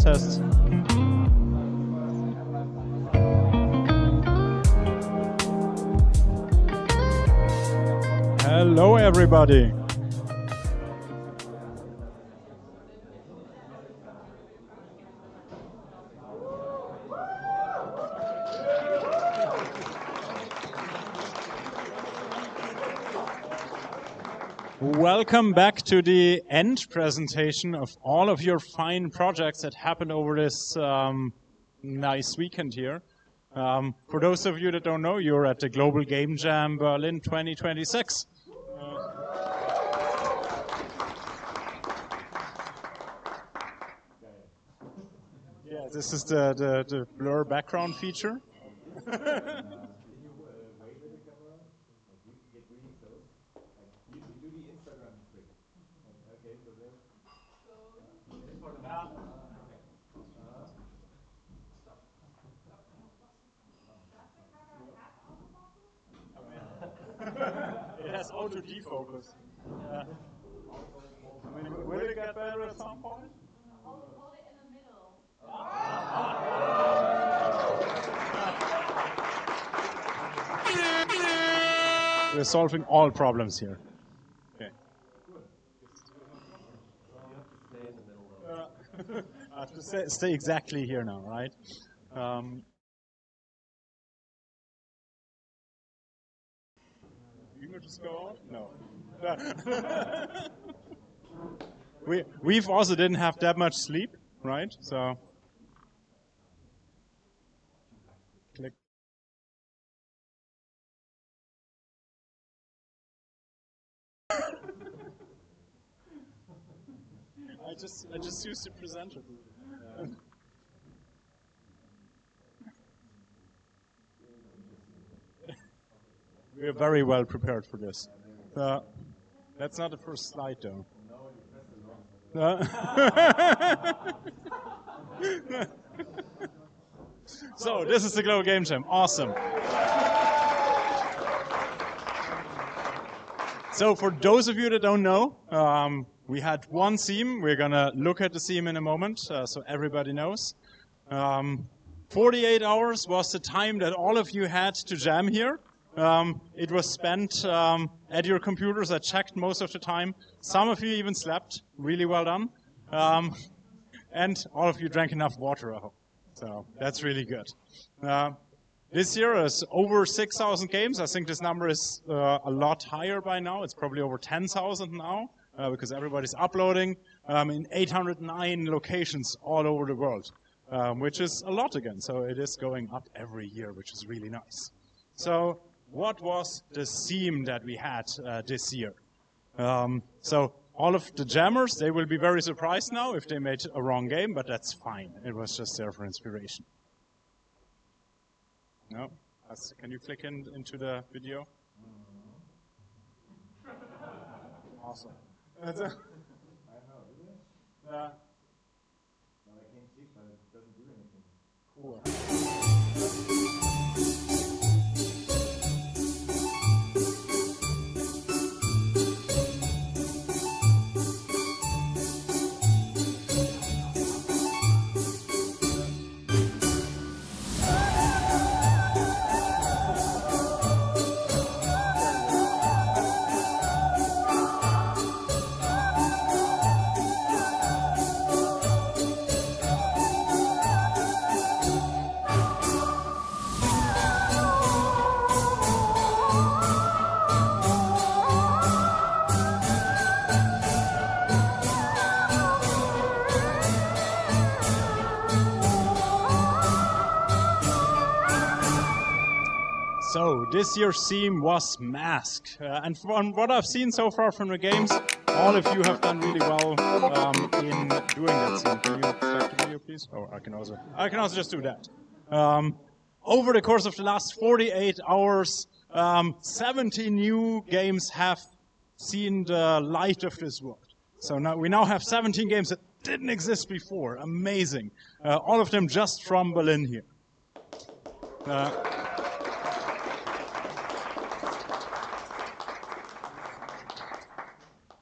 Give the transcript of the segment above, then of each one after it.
test. Hello, everybody. Welcome back to the end presentation of all of your fine projects that happened over this nice weekend here. For those of you that don't know, you're at the Global Game Jam Berlin 2026. Yeah, this is the blur background feature. It has auto defocus. I mean, will it get better at some point? Hold it in the middle. We're solving all problems here. Okay. I have to stay exactly here now, right? You can just go out? No. We've also didn't have that much sleep, right? So click. I just used the presenter. We're very well prepared for this. That's not the first slide, though. So this is the Global Game Jam. Awesome. So for those of you that don't know, we had one theme. We're going to look at the theme in a moment, so everybody knows. 48 hours was the time that all of you had to jam here. It was spent at your computers. I checked most of the time. Some of you even slept. Really well done. And all of you drank enough water, I hope. So that's really good. This year is over 6,000 games. I think this number is a lot higher by now. It's probably over 10,000 now because everybody's uploading in 809 locations all over the world, which is a lot again. So it is going up every year, which is really nice. So what was the theme that we had this year? So all of the jammers, they will be very surprised now if they made a wrong game, but that's fine. It was just there for inspiration. No? Can you click into the video? Awesome. I know, did it? Yeah. No, I can click, but it doesn't do anything. Cool. So this year's theme was Mask, and from what I've seen so far from the games, all of you have done really well in doing that theme. Can you back the video, please? Oh, I can also just do that. Over the course of the last 48 hours, 70 new games have seen the light of this world. So now we have 17 games that didn't exist before. Amazing. All of them just from Berlin here.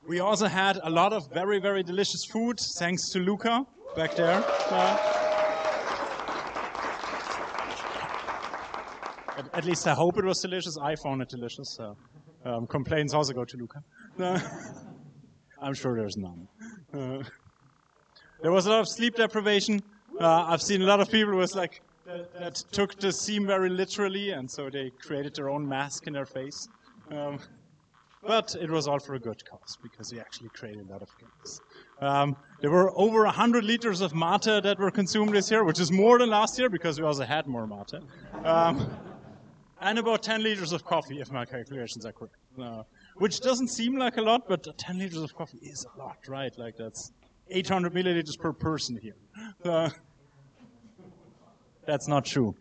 We also had a lot of very, very delicious food, thanks to Luca. back there. At least I hope it was delicious. I found it delicious. Complaints also go to Luca. I'm sure there's none. There was a lot of sleep deprivation. I've seen a lot of people was like that took the theme very literally, and so they created their own mask in their face. But it was all for a good cause, because we actually created a lot of games. There were over 100 liters of mate that were consumed this year, which is more than last year, because we also had more mate. And about 10 liters of coffee, if my calculations are correct. Which doesn't seem like a lot, but 10 liters of coffee is a lot, right? Like that's 800 milliliters per person here. That's not true.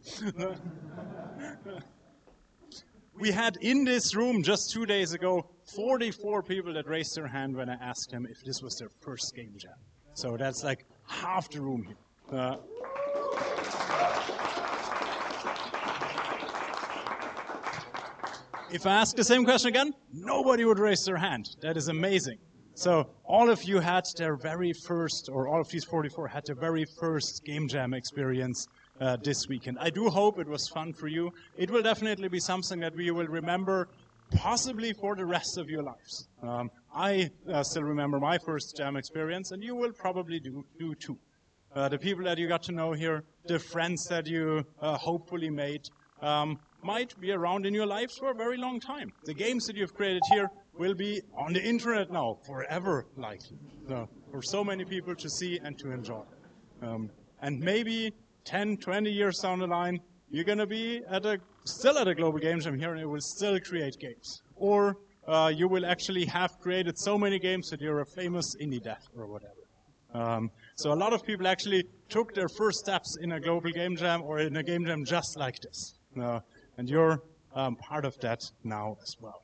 We had in this room just 2 days ago 44 people that raised their hand when I asked them if this was their first game jam. So that's like half the room here. If I ask the same question again, nobody would raise their hand. That is amazing. So all of you had their very first, or all of these 44 had their very first game jam experience this weekend. I do hope it was fun for you. It will definitely be something that we will remember possibly for the rest of your lives. I still remember my first jam experience, and you will probably do too. The people that you got to know here, the friends that you hopefully made, might be around in your lives for a very long time. The games that you've created here will be on the internet now forever, likely. For so many people to see and to enjoy. And maybe 10, 20 years down the line, you're going to be still at a global game jam here, and you will still create games. Or you will actually have created so many games that you're a famous indie dev or whatever. So a lot of people actually took their first steps in a global game jam or in a game jam just like this. And you're part of that now as well.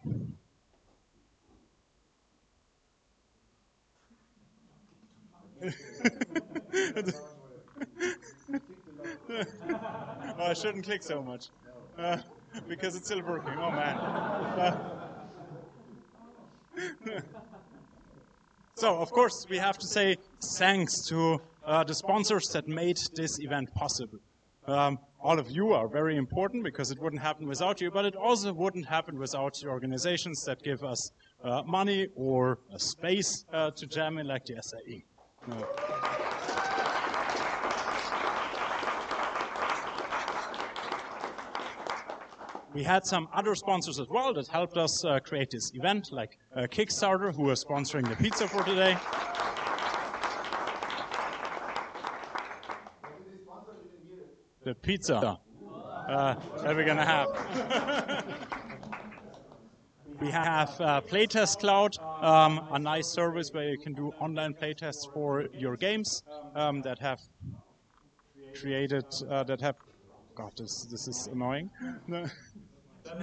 Oh, I shouldn't click so much because it's still working. Oh man. So, of course, we have to say thanks to the sponsors that made this event possible. All of you are very important because it wouldn't happen without you, but it also wouldn't happen without the organizations that give us money or a space to jam in, like the SAE. We had some other sponsors as well that helped us create this event, like Kickstarter, who is sponsoring the pizza for today. The pizza that we're going to have. We have Playtest Cloud, a nice service where you can do online playtests for your games that have created, God, this is annoying.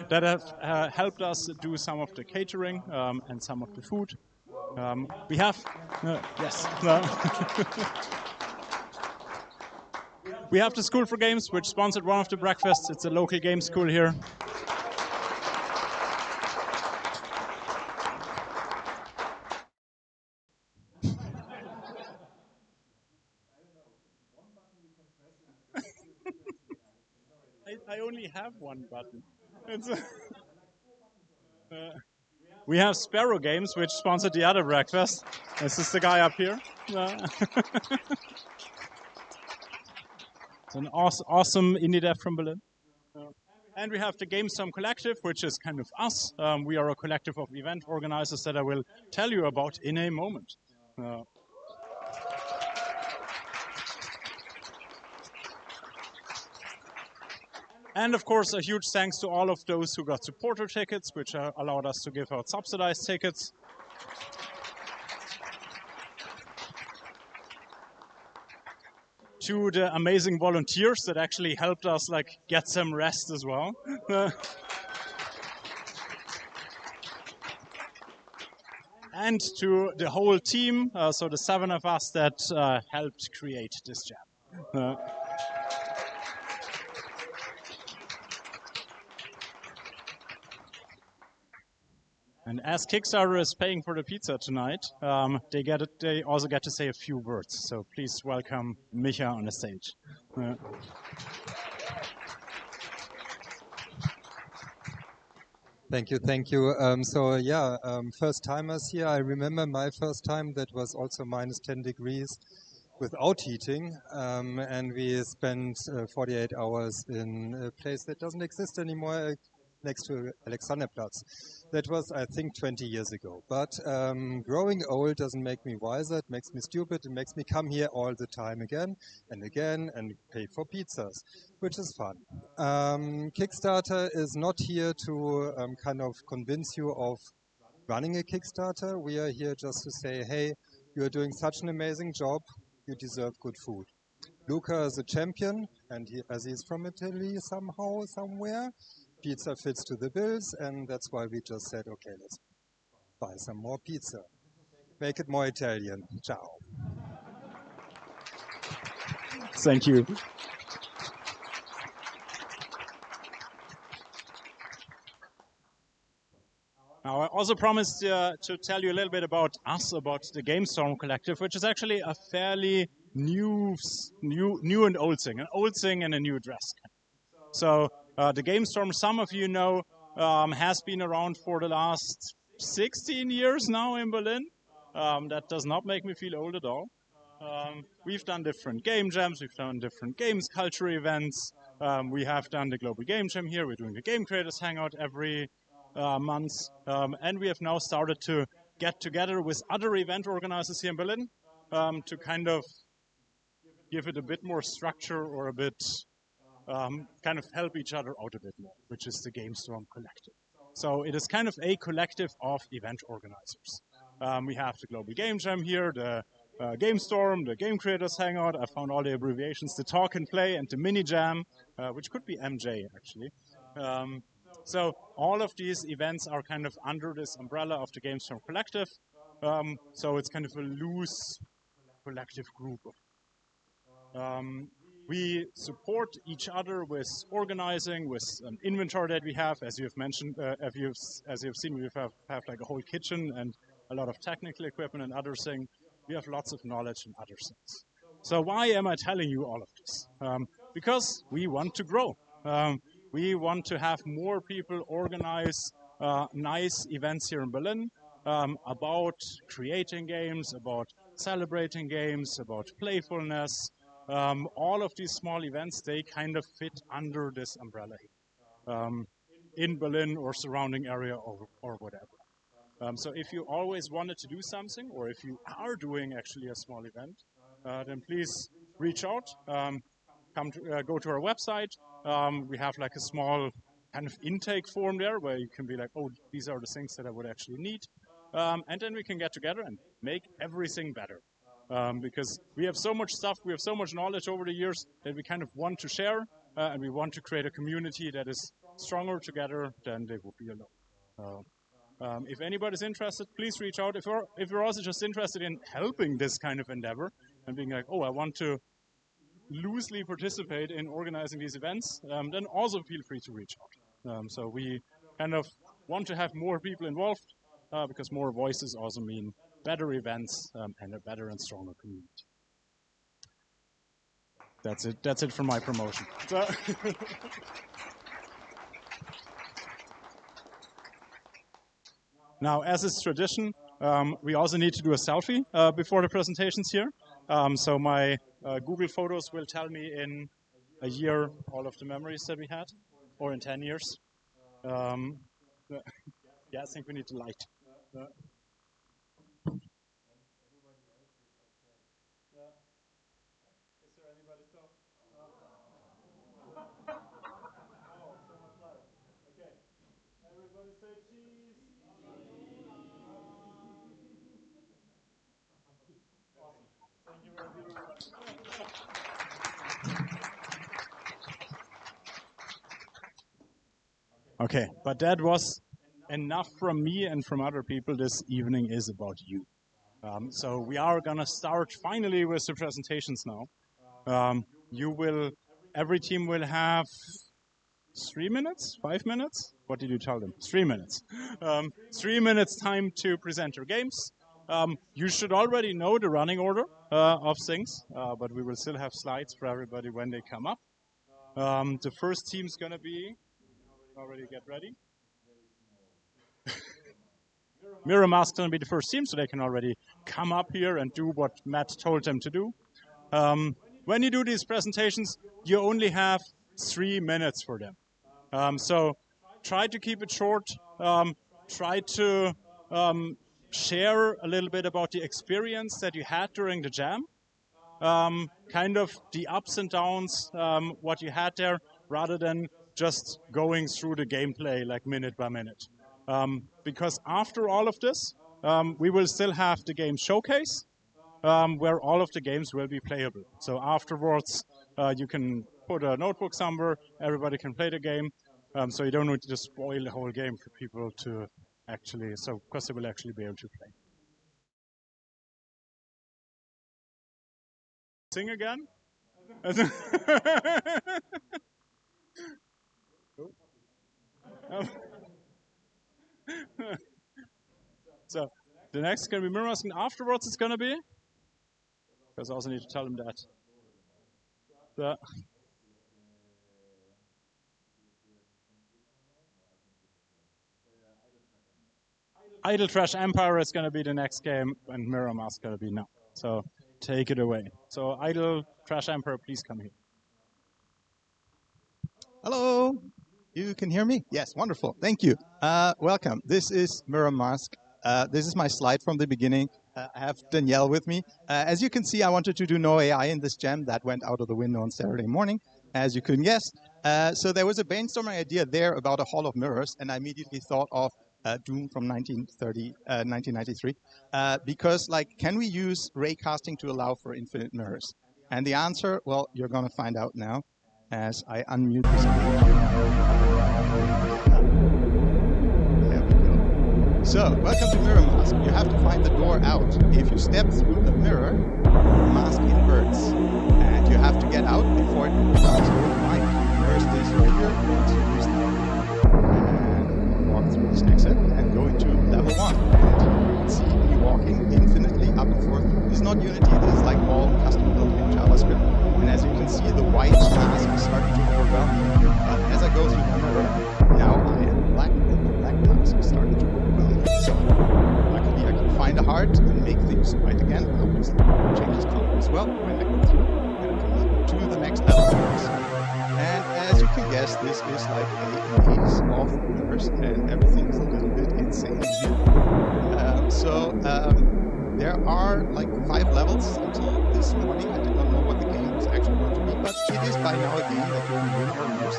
That have helped us do some of the catering and some of the food. We have, yes. We have the School for Games, which sponsored one of the breakfasts. It's a local game school here. I only have one button. We have Sparrow Games, which sponsored the other breakfast. This is the guy up here. It's an awesome indie dev from Berlin. And we have the GameStorm Collective, which is kind of us. We are a collective of event organizers that I will tell you about in a moment. And of course, a huge thanks to all of those who got supporter tickets, which allowed us to give out subsidized tickets. To the amazing volunteers that actually helped us get some rest as well. And to the whole team, so the 7 of us that helped create this jam. And as Kickstarter is paying for the pizza tonight, they also get to say a few words. So please welcome Micha on the stage. Thank you, thank you. First timers here. I remember my first time that was also minus 10 degrees without heating, and we spent 48 hours in a place that doesn't exist anymore next to Alexanderplatz. That was, I think, 20 years ago. But growing old doesn't make me wiser. It makes me stupid. It makes me come here all the time again and pay for pizzas, which is fun. Kickstarter is not here to kind of convince you of running a Kickstarter. We are here just to say, hey, you're doing such an amazing job. You deserve good food. Luca is a champion, and as he's from Italy somehow, somewhere, pizza fits to the bills, and that's why we just said, okay, let's buy some more pizza. Make it more Italian. Ciao. Thank you. Now, I also promised to tell you a little bit about us, about the GameStorm Collective, which is actually a fairly new and old thing, an old thing and a new dress. So the GameStorm, some of you know, has been around for the last 16 years now in Berlin. That does not make me feel old at all. We've done different game jams, we've done different games culture events. We have done the Global Game Jam here. We're doing the Game Creators Hangout every month. And we have now started to get together with other event organizers here in Berlin to kind of give it a bit more structure or a bit kind of help each other out a bit more, which is the GameStorm Collective. So it is kind of a collective of event organizers. We have the Global Game Jam here, the GameStorm, the Game Creators Hangout. I found all the abbreviations, the Talk and Play, and the Mini Jam, which could be MJ actually. So all of these events are kind of under this umbrella of the GameStorm Collective. So it's kind of a loose collective group. We support each other with organizing, with an inventory that we have. As you have mentioned, as you have seen, we have like a whole kitchen and a lot of technical equipment and other things. We have lots of knowledge and other things. So why am I telling you all of this? Because we want to grow. We want to have more people organize nice events here in Berlin about creating games, about celebrating games, about playfulness. All of these small events, they kind of fit under this umbrella here, in Berlin or surrounding area or whatever. So if you always wanted to do something, or if you are doing actually a small event, then please reach out. Go to our website. We have like a small kind of intake form there where you can be like, oh, these are the things that I would actually need. And then we can get together and make everything better. Because we have so much stuff, we have so much knowledge over the years that we kind of want to share, and we want to create a community that is stronger together than they would be alone. If anybody's interested, please reach out. If you're also just interested in helping this kind of endeavor and being like, oh, I want to loosely participate in organizing these events, then also feel free to reach out. So we kind of want to have more people involved because more voices also mean better events and a better and stronger community. That's it. That's it for my promotion. So now, as is tradition, we also need to do a selfie before the presentations here. So my Google Photos will tell me in a year all of the memories that we had, or in 10 years. Yeah, I think we need to light. Is there anybody still? No, so much light. Okay, everybody say cheese. Awesome. Thank you very much. Okay, but that was enough from me and from other people. This evening is about you. So we are gonna start finally with the presentations now. Every team will have 3 minutes, 5 minutes. What did you tell them? 3 minutes. 3 minutes time to present your games. You should already know the running order of things, but we will still have slides for everybody when they come up. The first team's gonna be, already get ready. Miramask's gonna be the first team, so they can already come up here and do what Matt told them to do. When you do these presentations, you only have 3 minutes for them. So try to keep it short. Try to share a little bit about the experience that you had during the jam. Kind of the ups and downs, what you had there, rather than just going through the gameplay like minute by minute. Because after all of this, we will still have the game showcase, where all of the games will be playable. So afterwards, you can put a notebook somewhere, everybody can play the game, so you don't need to just spoil the whole game for people to actually, so because they will actually be able to play. Sing again? So the next is going to be Mirrors, and afterwards it's going to be, because I also need to tell them that. The Idle Trash Empire is going to be the next game, and Mirror Mask is going to be now. So take it away. So Idle Trash Empire, please come here. Hello, you can hear me? Yes, wonderful. Thank you. Welcome. This is Mirror Mask. This is my slide from the beginning. I have Danielle with me. As you can see, I wanted to do no AI in this jam. That went out of the window on Saturday morning, as you couldn't guess. So there was a brainstorming idea there about a Hall of Mirrors, and I immediately thought of Doom from 1993. Because, like, can we use ray casting to allow for infinite mirrors? And the answer, well, you're going to find out now as I unmute this. There we go. So, welcome to Mirror Mask. You have to find the door out. If you step through the mirror, the mask inverts. And you have to get out before it starts to refine. First is right here. Once you use and walk through this exit and go into level 1. And you can see me walking infinitely up and forth. This is not Unity, this is like all custom built in JavaScript. And as you can see, the white mask is starting to overwhelm me. But as I go through the mirror, now I am black, and the black mask is starting to overwhelm me. So luckily I can find a heart and make things white again. Obviously, change this color as well when I go through. And I can go to the next level. And as you can guess, this is like a maze of mirrors, and everything's a little bit insane here. There are like 5 levels until this morning. I did not know what the game was actually going to be, but it is by now a game that you can win or lose.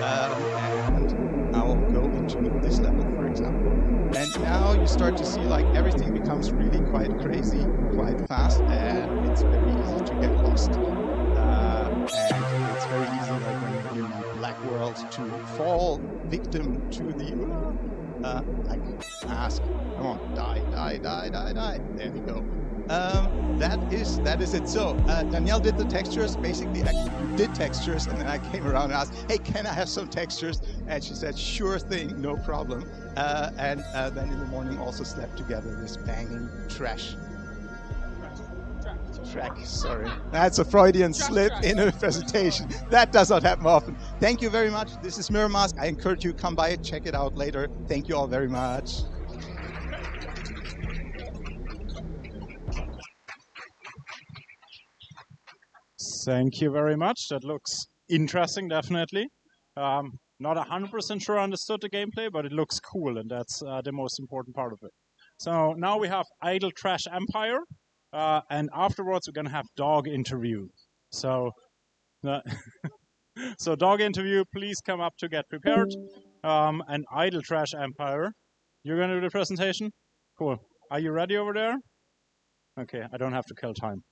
And I'll go into this level, for example. And now you start to see like everything becomes really quite crazy, quite fast, and it's very easy to get lost. And it's very easy, like when you're in a black world, to fall victim to the like mask. Come on, die. There we go. That is it. So Danielle did the textures. Basically, you did textures, and then I came around and asked, "Hey, can I have some textures?" And she said, "Sure thing, no problem." And then in the morning, also slept together this banging track. Sorry, that's a Freudian slip in a presentation. That does not happen often. Thank you very much. This is Mirror Mask. I encourage you to come by, check it out later. Thank you all very much. Thank you very much. That looks interesting, definitely. Not 100% sure I understood the gameplay, but it looks cool, and that's the most important part of it. So now we have Idle Trash Empire, and afterwards we're going to have dog interview. So, so dog interview, please come up to get prepared. And Idle Trash Empire, you're going to do the presentation? Cool. Are you ready over there? Okay, I don't have to kill time.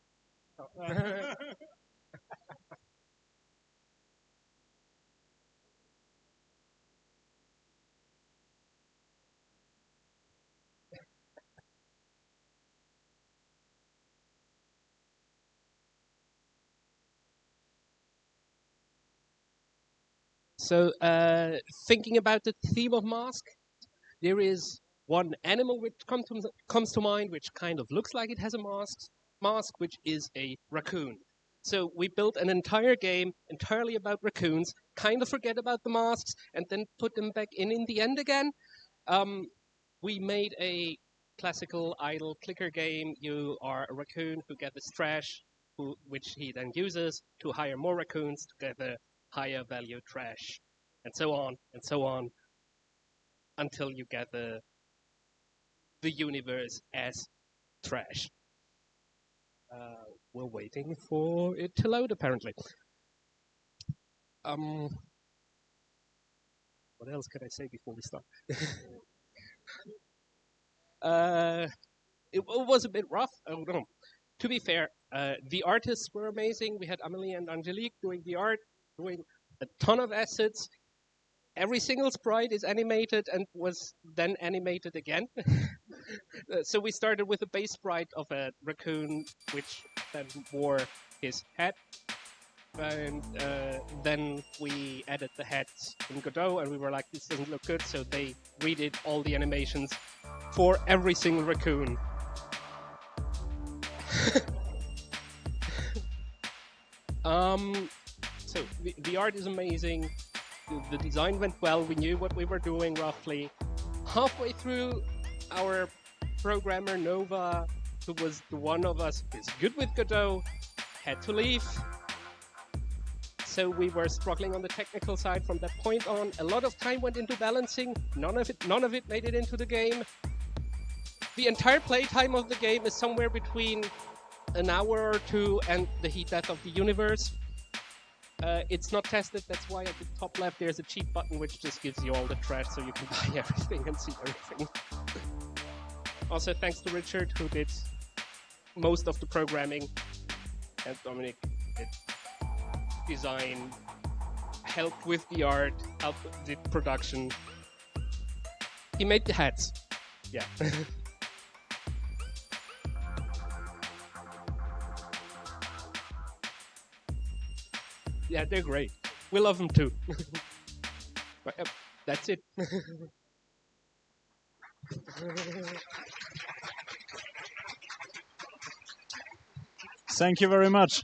So, thinking about the theme of Mask, there is one animal which comes to mind, which kind of looks like it has a mask, which is a raccoon. So we built an entire game entirely about raccoons, kind of forget about the masks, and then put them back in the end again. We made a classical idle clicker game. You are a raccoon who gathers trash, which he then uses to hire more raccoons to gather higher value trash, and so on, until you gather the universe as trash. We're waiting for it to load, apparently. What else could I say before we start? It was a bit rough. Oh no. To be fair, the artists were amazing. We had Amelie and Angelique doing the art, doing a ton of assets. Every single sprite is animated and was then animated again. So we started with a base sprite of a raccoon, which then wore his hat. And then we added the hats in Godot, and we were like, this doesn't look good, so they redid all the animations for every single raccoon. So the art is amazing. The design went well. We knew what we were doing roughly. Halfway through, our programmer Nova, who was the one of us who's good with Godot, had to leave. So we were struggling on the technical side from that point on. A lot of time went into balancing. None of it made it into the game. The entire playtime of the game is somewhere between an hour or two and the heat death of the universe. It's not tested, that's why at the top left there's a cheat button which just gives you all the trash so you can buy everything and see everything. Also thanks to Richard, who did most of the programming, and Dominic did design, helped with the art, helped with the production. He made the hats. Yeah. Yeah, they're great. We love them too. But, that's it. Thank you very much.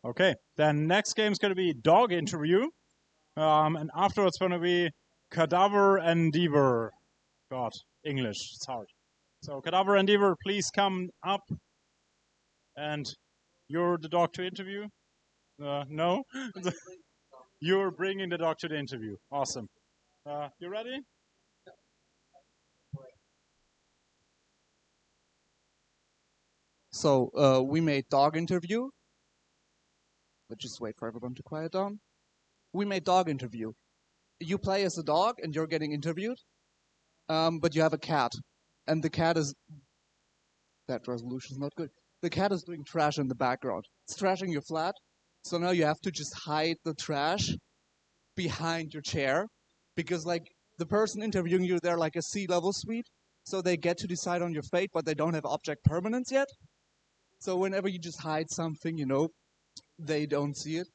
Okay, then next game is going to be Dog Interview. And afterwards going to be Cadaver Endeavor. God, English, it's hard. So Cadaver Endeavor, please come up. And you're the dog to interview? No? You're bringing the dog to the interview. Awesome. You ready? So we made Dog Interview. But just wait for everyone to quiet down. We made Dog Interview. You play as a dog and you're getting interviewed. But you have a cat. And the cat is... That resolution is not good. The cat is doing trash in the background. It's trashing your flat. So now you have to just hide the trash behind your chair. Because, like, the person interviewing you, they're like a C-level suite. So they get to decide on your fate, but they don't have object permanence yet. So whenever you just hide something, you know, they don't see it.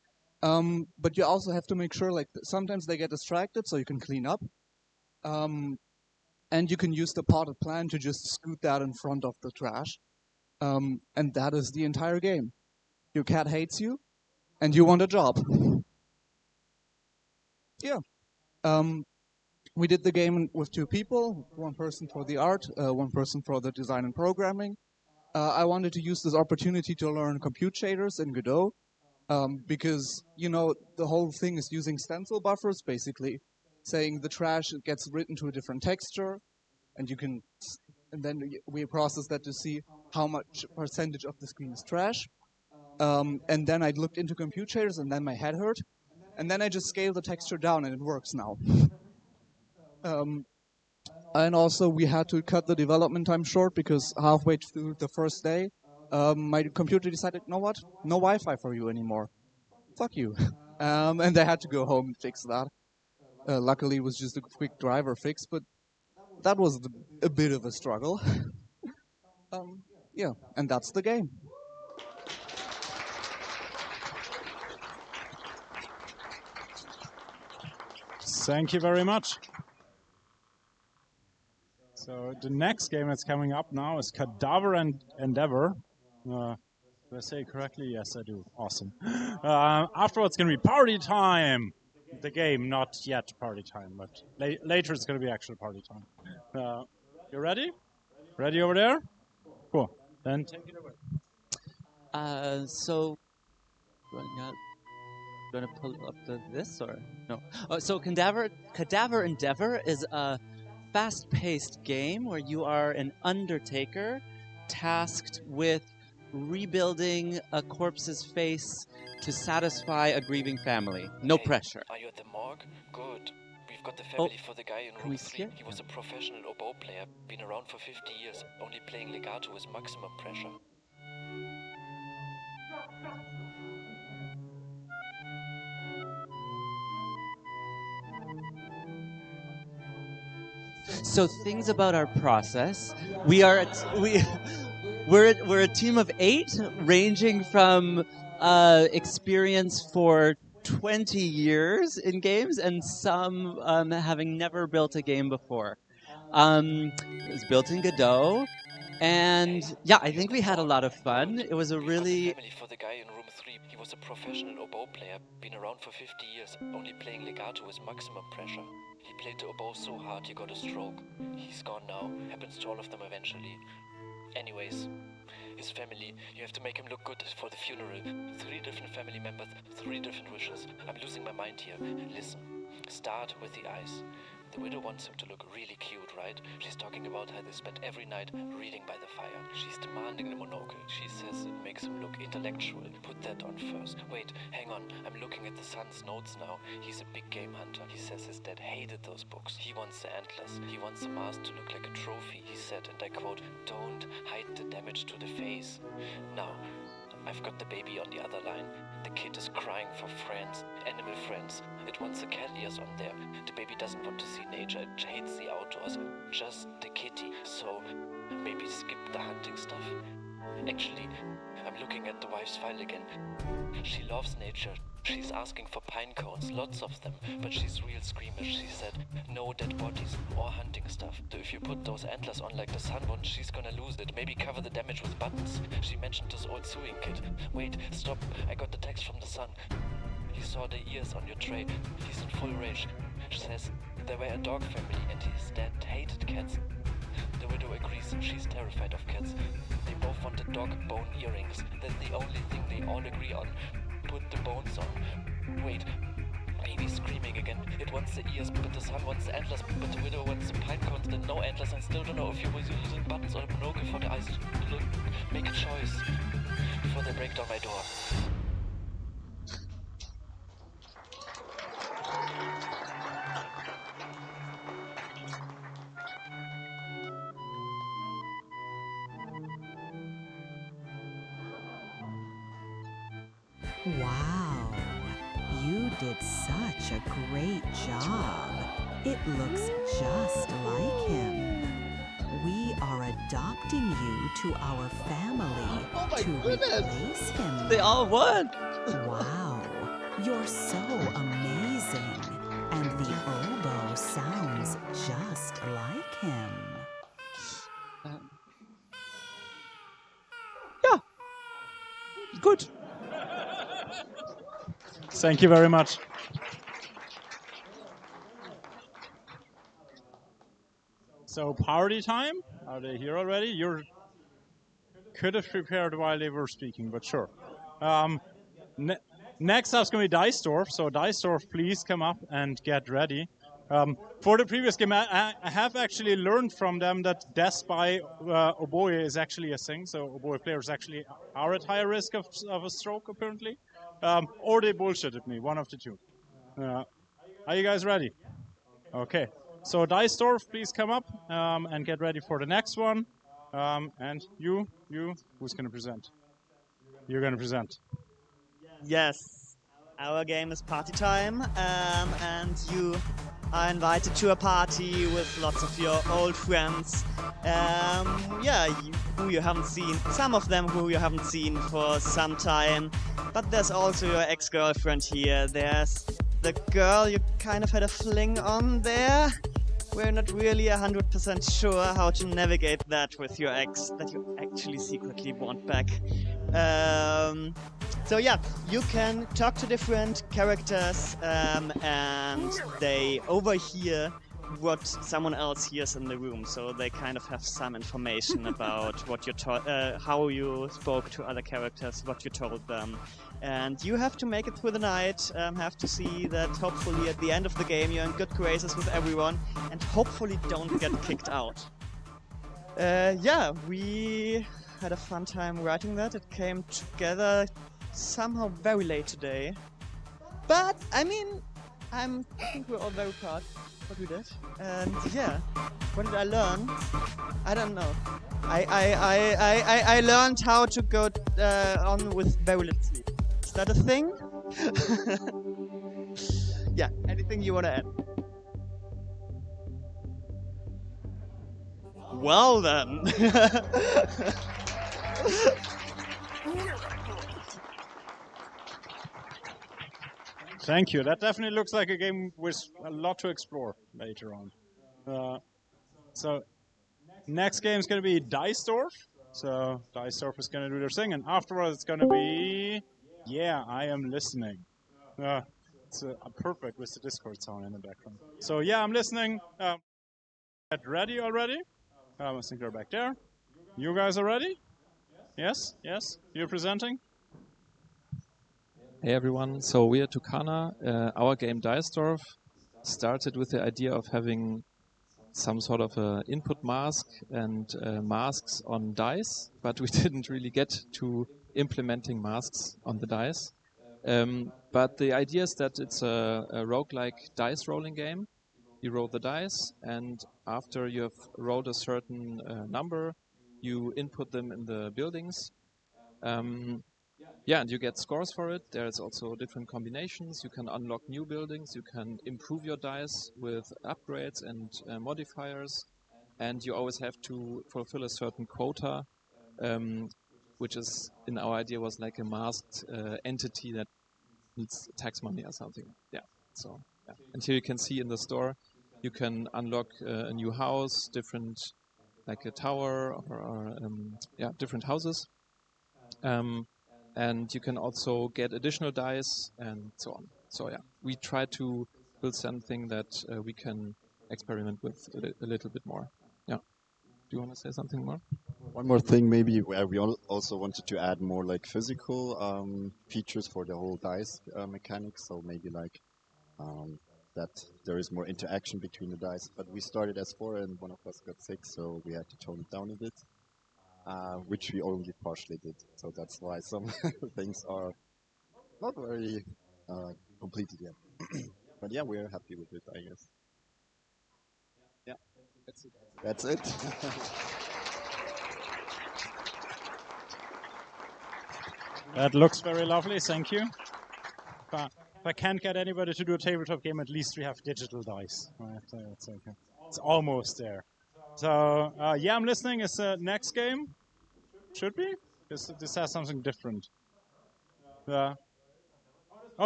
But you also have to make sure, like, sometimes they get distracted, so you can clean up. And you can use the potted plant to just scoot that in front of the trash. And that is the entire game. Your cat hates you, and you want a job. Yeah. We did the game with 2 people, 1 person for the art, 1 person for the design and programming. I wanted to use this opportunity to learn compute shaders in Godot, because, you know, the whole thing is using stencil buffers, basically, saying the trash gets written to a different texture, and you can, and then we process that to see how much percentage of the screen is trash. And then I looked into compute shaders, and then my head hurt, and then I just scaled the texture down, and it works now. And also, we had to cut the development time short because halfway through the first day, my computer decided, you know what? No Wi-Fi for you anymore. Fuck you. And they had to go home and fix that. Luckily, it was just a quick driver fix, but that was a bit of a struggle. Yeah, and that's the game. Thank you very much. So the next game that's coming up now is Cadaver and Endeavor. Do I say it correctly? Yes, I do. Awesome. Afterwards, it's going to be party time. The game, not yet party time, but later it's going to be actual party time. You ready? Ready over there? Cool. Then take it away. So, gonna pull up this or no? So Cadaver Endeavor is a fast-paced game where you are an undertaker tasked with rebuilding a corpse's face to satisfy a grieving family. No pressure. Are you at the morgue? Good. We've got the family for the guy in room 3. He was a professional oboe player, been around for 50 years, only playing legato with maximum pressure. So things about our process. We're a team of 8, ranging from experience for 20 years in games, and some having never built a game before. It was built in Godot, and yeah, I think we had a lot of fun. It was a really... Family for the guy in room 3. He was a professional oboe player, been around for 50 years, only playing legato with maximum pressure. He played the oboe so hard he got a stroke. He's gone now. Happens to all of them eventually. Anyways, his family, you have to make him look good for the funeral. 3 different family members, 3 different wishes. I'm losing my mind here. Listen, start with the eyes. The widow wants him to look really cute, right? She's talking about how they spend every night reading by the fire. She's demanding the monocle. She says it makes him look intellectual. Put that on first. Wait, hang on. I'm looking at the son's notes now. He's a big game hunter. He says his dad hated those books. He wants the antlers. He wants the mask to look like a trophy. He said, and I quote, "Don't hide the damage to the face." Now, I've got the baby on the other line. The kid is crying for friends, animal friends. It wants the cat ears on there. The baby doesn't want to see nature. It hates the outdoors. Just the kitty. So, maybe skip the hunting stuff. Actually, I'm looking at the wife's file again. She loves nature. She's asking for pine cones, lots of them, but she's real squeamish. She said, no dead bodies or hunting stuff. So if you put those antlers on like the sun wants, she's gonna lose it. Maybe cover the damage with buttons. She mentioned this old sewing kit. Wait, stop, I got the text from the son. He saw the ears on your tray. He's in full rage. She says, they were a dog family and his dad hated cats. The widow agrees, she's terrified of cats. They both wanted dog bone earrings. That's the only thing they all agree on. Put the bones on. Wait, baby's screaming again. It wants the ears, but the son wants the antlers, but the widow wants the pine cones, then no antlers, and still don't know if you were using buttons or a monocle for the eyes. Look, make a choice before they break down my door. Wow, you did such a great job. It looks just like him. We are adopting you to our family to replace him. They all won! Wow, you're so amazing. And the oboe sounds just like him. Yeah. Good. Thank you very much. So party time? Are they here already? You could have prepared while they were speaking, but sure. Next up is going to be Dicedorf. So Dicedorf, please come up and get ready. For the previous game, I have actually learned from them that death by oboe is actually a thing. So oboe players actually are at higher risk of a stroke, apparently. Or they bullshitted me, one of the two. Are you guys ready? Okay. So Dicedorf, please come up and get ready for the next one. And you, who's going to present? You're going to present. Yes, our game is party time, and you are invited to a party with lots of your old friends. Who you haven't seen, some of them who you haven't seen for some time. But there's also your ex-girlfriend here. There's the girl you kind of had a fling on there. We're not really 100% sure how to navigate that with your ex that you actually secretly want back. So yeah, you can talk to different characters and they overhear what someone else hears in the room, so they kind of have some information about what you how you spoke to other characters, what you told them. And you have to make it through the night, have to see that hopefully at the end of the game you're in good graces with everyone and hopefully don't get kicked out. Yeah, we had a fun time writing that. It came together somehow very late today. But, I mean, I think we're all very proud of what we did. And yeah, what did I learn? I don't know. I learned how to go on with very little sleep. Is that a thing? Yeah, anything you want to add? Well then. Thank you. That definitely looks like a game with a lot to explore later on. So next game is going to be Dicedorf. So Dicedorf is going to do their thing, and afterwards it's going to be Yeah, I Am Listening. It's perfect with the Discord sound in the background. So yeah, I'm listening. Get ready already. I think they're back there. You guys are ready? Yes? Yes? You're presenting? Hey everyone, so we are Tucana. Our game Dicedorf started with the idea of having some sort of input mask and masks on dice, but we didn't really get to implementing masks on the dice. But the idea is that it's a roguelike dice rolling game. You roll the dice, and after you have rolled a certain number, you input them in the buildings. Yeah, and you get scores for it. There's also different combinations. You can unlock new buildings. You can improve your dice with upgrades and modifiers. And you always have to fulfill a certain quota, which is, in our idea, was like a masked entity that needs tax money or something. Yeah. So, yeah. And here you can see in the store, you can unlock a new house, different, like a tower or yeah, different houses. And you can also get additional dice and so on. So yeah, we try to build something that we can experiment with a little bit more. Yeah. Do you want to say something more? One more thing, maybe we also wanted to add more like physical features for the whole dice mechanics. So maybe like that there is more interaction between the dice. But we started as 4 and one of us got 6, so we had to tone it down a bit. Which we only partially did, so that's why some things are not very completed yet. But yeah, we're happy with it, I guess. Yeah, that's it. That looks very lovely, thank you. If I can't get anybody to do a tabletop game, at least we have digital dice. Right? So it's okay. It's almost there. So, yeah, I'm listening is the next game. Should be? This has something different. Oh,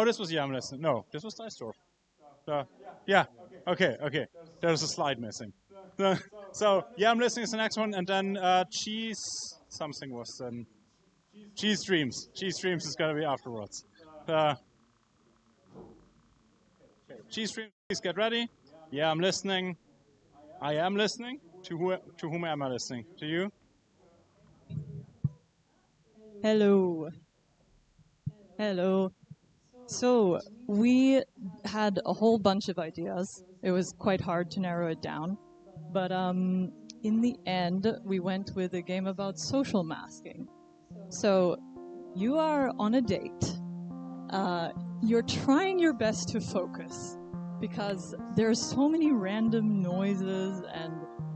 this was Yeah, I'm listening. No, this was Dicedorf. Yeah, okay. There's a slide missing. So, Yeah, I'm listening is the next one, and then Cheese something was Cheese Dreams. Cheese Dreams is going to be afterwards. Cheese Dreams, please get ready. Yeah, I'm listening. I am listening. To whom am I listening? To you? Hello. So we had a whole bunch of ideas. It was quite hard to narrow it down. But in the end, we went with a game about social masking. So you are on a date. You're trying your best to focus because there's so many random noises and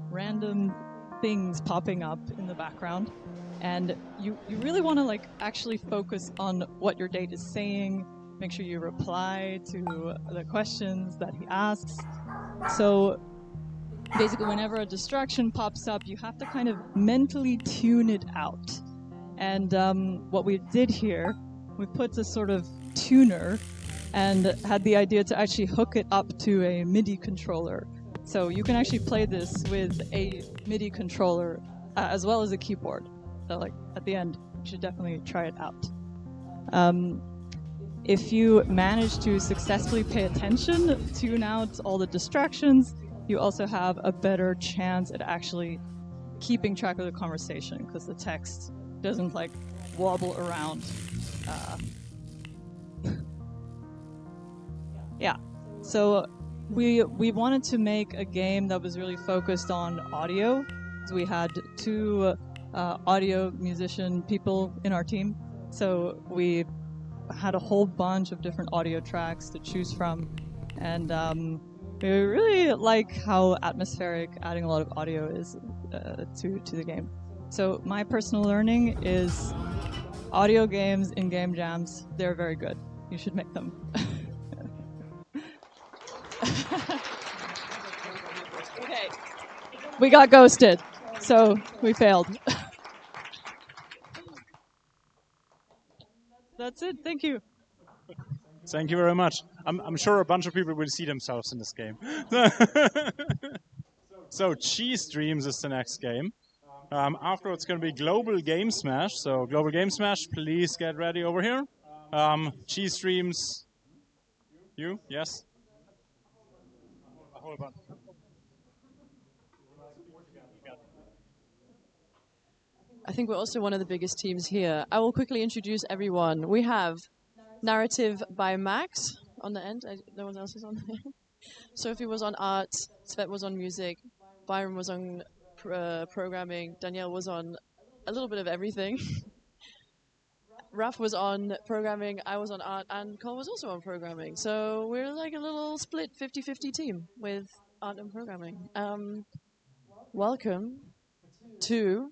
random things popping up in the background. And you really want to actually focus on what your date is saying, make sure you reply to the questions that he asks. So basically whenever a distraction pops up, you have to kind of mentally tune it out. And what we did here, we put a sort of tuner and had the idea to actually hook it up to a MIDI controller. So you can actually play this with a MIDI controller as well as a keyboard. So like at the end, you should definitely try it out. If you manage to successfully pay attention, tune out all the distractions, you also have a better chance at actually keeping track of the conversation because the text doesn't like wobble around. Yeah, so we wanted to make a game that was really focused on audio. So we had two audio musician people in our team. So we had a whole bunch of different audio tracks to choose from, and we really like how atmospheric adding a lot of audio is to the game. So my personal learning is audio games in game jams, they're very good. You should make them. Okay, we got ghosted, so we failed. That's it, thank you. Thank you very much. I'm sure a bunch of people will see themselves in this game. So Cheese Dreams is the next game. After it's going to be Global Game Smash. So Global Game Smash, please get ready over here. Cheese Dreams, you? Yes? Hold on. I think we're also one of the biggest teams here. I will quickly introduce everyone. We have Narrative by Max on the end. No one else is on there. Sophie was on art. Svet was on music. Byron was on programming. Danielle was on a little bit of everything. Raf was on programming. I was on art. And Cole was also on programming. So we're like a little split 50-50 team with art and programming. Welcome to...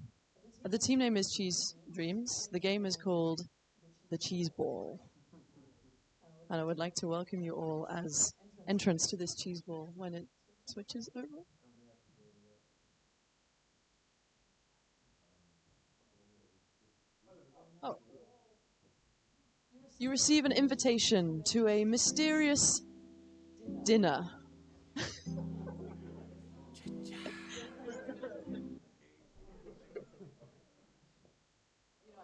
The team name is Cheese Dreams. The game is called The Cheese Ball. And I would like to welcome you all as entrants to this cheese ball when it switches over. Oh. You receive an invitation to a mysterious dinner.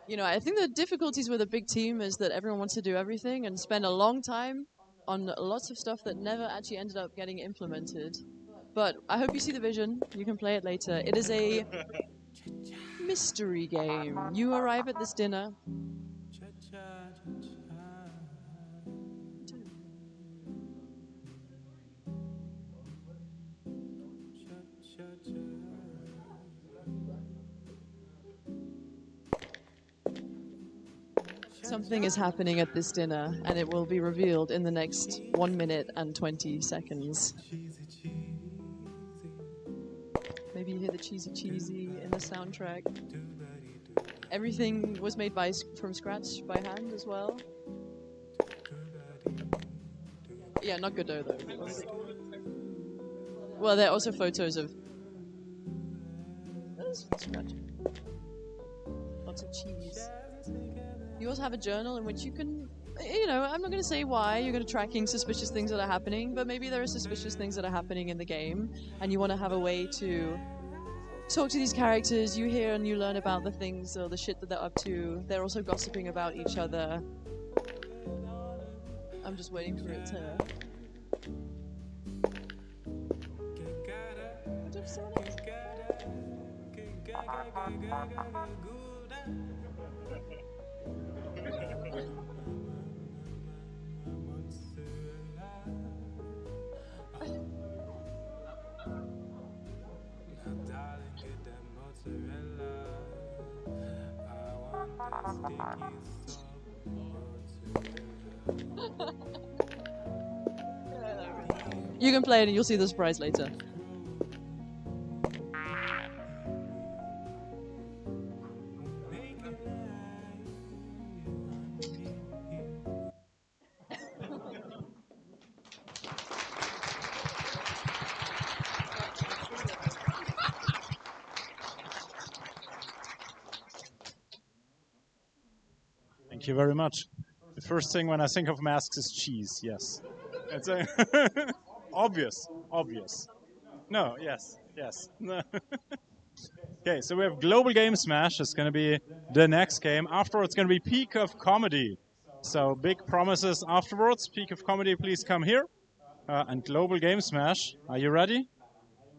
You know, I think the difficulties with a big team is that everyone wants to do everything and spend a long time on lots of stuff that never actually ended up getting implemented. But I hope you see the vision. You can play it later. It is a mystery game. You arrive at this dinner. Something is happening at this dinner, and it will be revealed in the next 1 minute and 20 seconds. Maybe you hear the cheesy in the soundtrack. Everything was made from scratch by hand as well. Yeah, not Godot though. Well, there are also photos of scratch. Lots of cheese. You also have a journal in which you can, you know, I'm not going to say why you're going to tracking suspicious things that are happening, but maybe there are suspicious things that are happening in the game, and you want to have a way to talk to these characters. You hear and you learn about the things or the shit that they're up to. They're also gossiping about each other. I'm just waiting for it to... You can play it and you'll see the surprise later. Thank you very much. The first thing when I think of masks is cheese. Yes, it's obvious. No, yes. Okay, so we have Global Game Smash. It's going to be the next game. Afterwards, it's going to be Peak of Comedy. So big promises afterwards. Peak of Comedy, please come here. And Global Game Smash. Are you ready?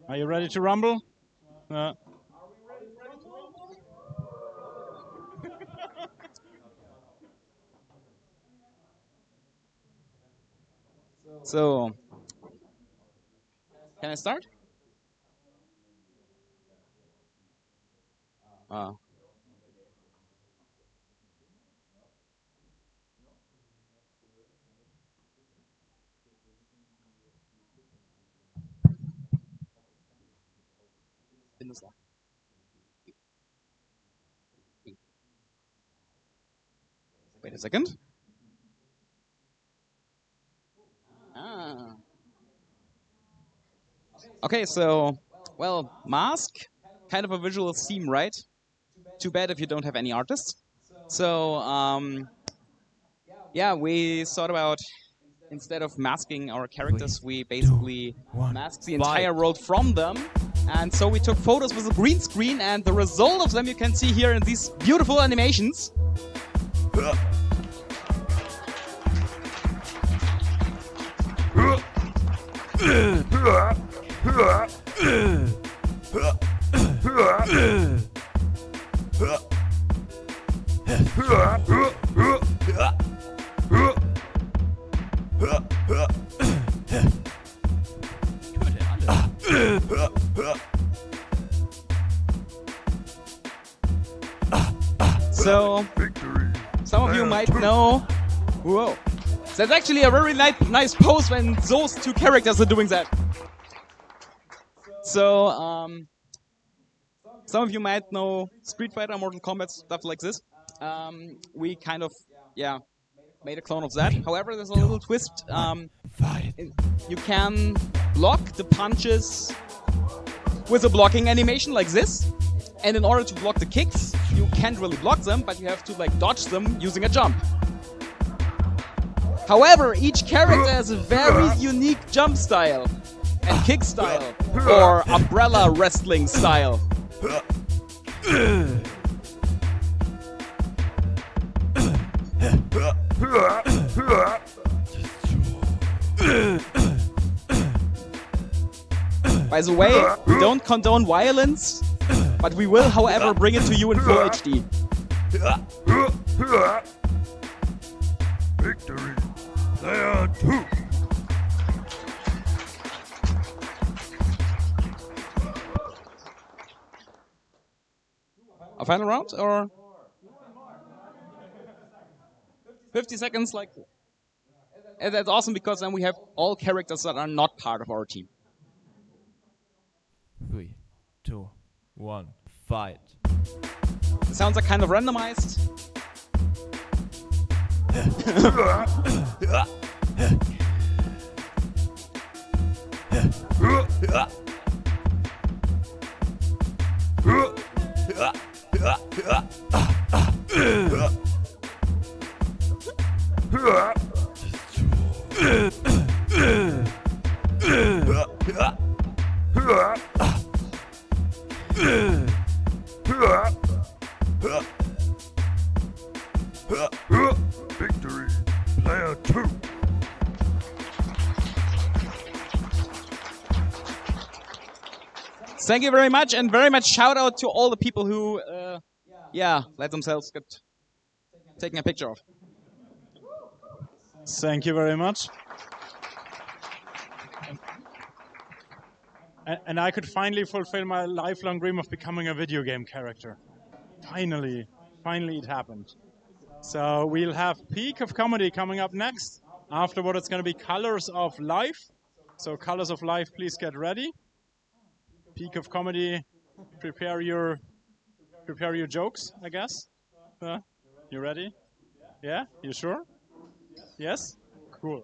Are you ready to rumble? So, can I start? Wait a second. Okay, so, well, mask, kind of a visual theme, right? Too bad if you don't have any artists. So, yeah, we thought about, instead of masking our characters, we basically masked the entire world from them. And so we took photos with a green screen, and the result of them you can see here in these beautiful animations. So, some of you might know. Whoa. That's actually a very nice pose when those two characters are doing that. So, some of you might know Street Fighter, Mortal Kombat, stuff like this. We kind of, made a clone of that. However, there's a little twist. You can block the punches with a blocking animation like this. And in order to block the kicks, you can't really block them, but you have to like dodge them using a jump. However, each character has a very unique jump style and kick style, or umbrella wrestling style. By the way, we don't condone violence, but we will, however, bring it to you in full HD. Victory. Player 2. A final round, or 50 seconds? Like, and that's awesome because then we have all characters that are not part of our team. 3, 2, 1, fight. The sounds are kind of randomized. Victory. Player 2. Thank you very much, and very much shout out to all the people who, let themselves get taken a picture of. Thank you very much. And I could finally fulfill my lifelong dream of becoming a video game character. Finally it happened. So we'll have Peak of Comedy coming up next. Afterward, it's going to be Colors of Life. So Colors of Life, please get ready. Peak of Comedy, prepare your jokes, I guess. You ready? Yeah? You sure? Yes? Cool.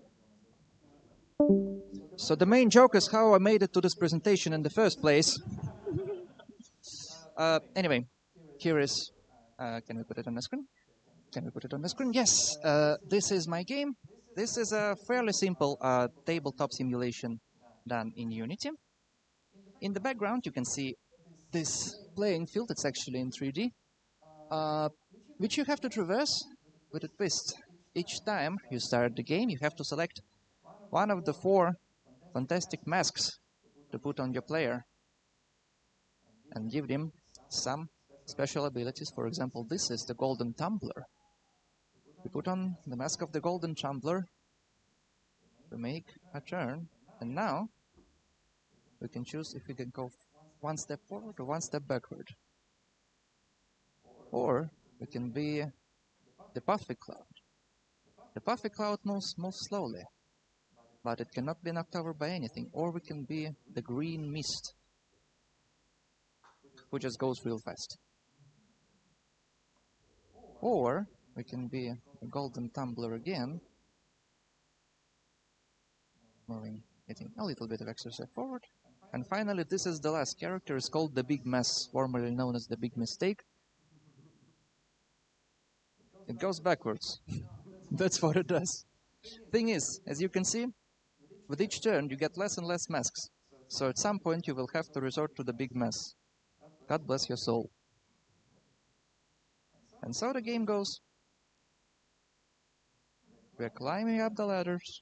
So the main joke is how I made it to this presentation in the first place. Anyway, here is, can we put it on the screen? Can we put it on the screen? Yes, this is my game. This is a fairly simple tabletop simulation done in Unity. In the background, you can see this playing field. It's actually in 3D, which you have to traverse with a twist. Each time you start the game, you have to select one of the 4 fantastic masks to put on your player and give them some special abilities. For example, this is the Golden Tumbler. We put on the mask of the Golden Tumbler to make a turn, and now we can choose if we can go 1 step forward or 1 step backward. Or we can be the puffy cloud. The puffy cloud moves slowly, but it cannot be knocked over by anything. Or we can be the green mist, who just goes real fast. Or we can be a golden tumbler again, moving, getting a little bit of extra step forward. And finally, this is the last character. It's called the Big Mess, formerly known as the Big Mistake. It goes backwards. That's what it does. Thing is, as you can see, with each turn you get less and less masks. So at some point you will have to resort to the Big Mess. God bless your soul. And so the game goes. We're climbing up the ladders.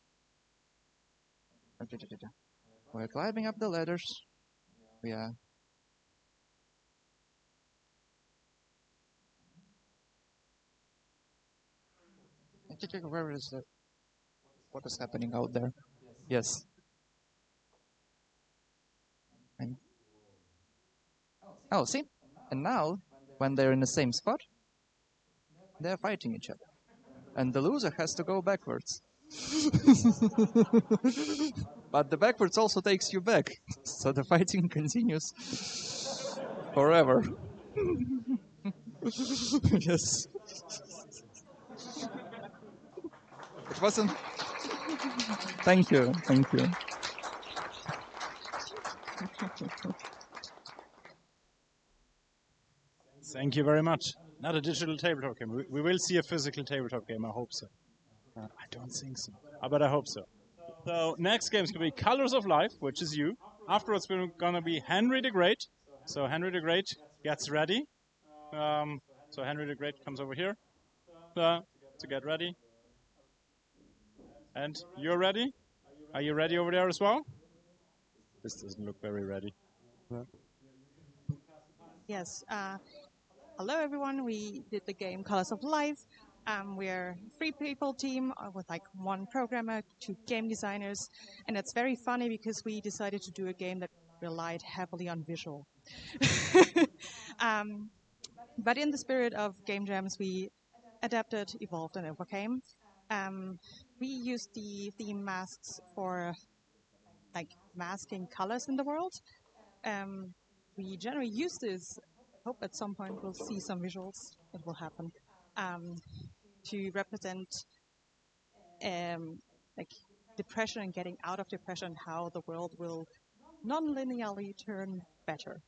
We're climbing up the ladders. We are. Where is the... What is happening out there? Yes. And oh, see? And now, when they're in the same spot, they're fighting each other. And the loser has to go backwards. But the backwards also takes you back. So the fighting continues forever. Yes. It wasn't... Thank you, thank you. Thank you very much. Not a digital tabletop game. We will see a physical tabletop game, I hope so. I don't think so, but I hope so. So next game is going to be Colors of Life, which is you. Afterwards, we're going to be Henry the Great. So Henry the Great gets ready. So Henry the Great comes over here to get ready. And you're ready? Are you ready over there as well? This doesn't look very ready. Yes. Hello, everyone. We did the game Colors of Life. We're a 3-people team with like 1 programmer, 2 game designers. And it's very funny because we decided to do a game that relied heavily on visual. But in the spirit of game jams, we adapted, evolved, and overcame. We used the theme masks for like masking colors in the world. We generally use this. I hope at some point we'll see some visuals. It will happen to represent like depression and getting out of depression, how the world will non-linearly turn better.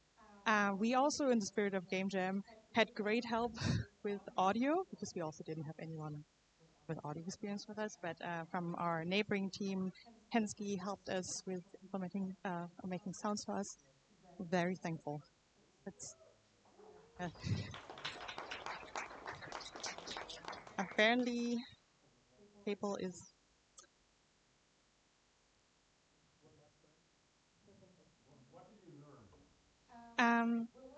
We also, in the spirit of Game Jam, had great help with audio because we also didn't have anyone with audio experience with us. But from our neighboring team, Hensky helped us with implementing making sounds for us. Very thankful. Apparently, people is.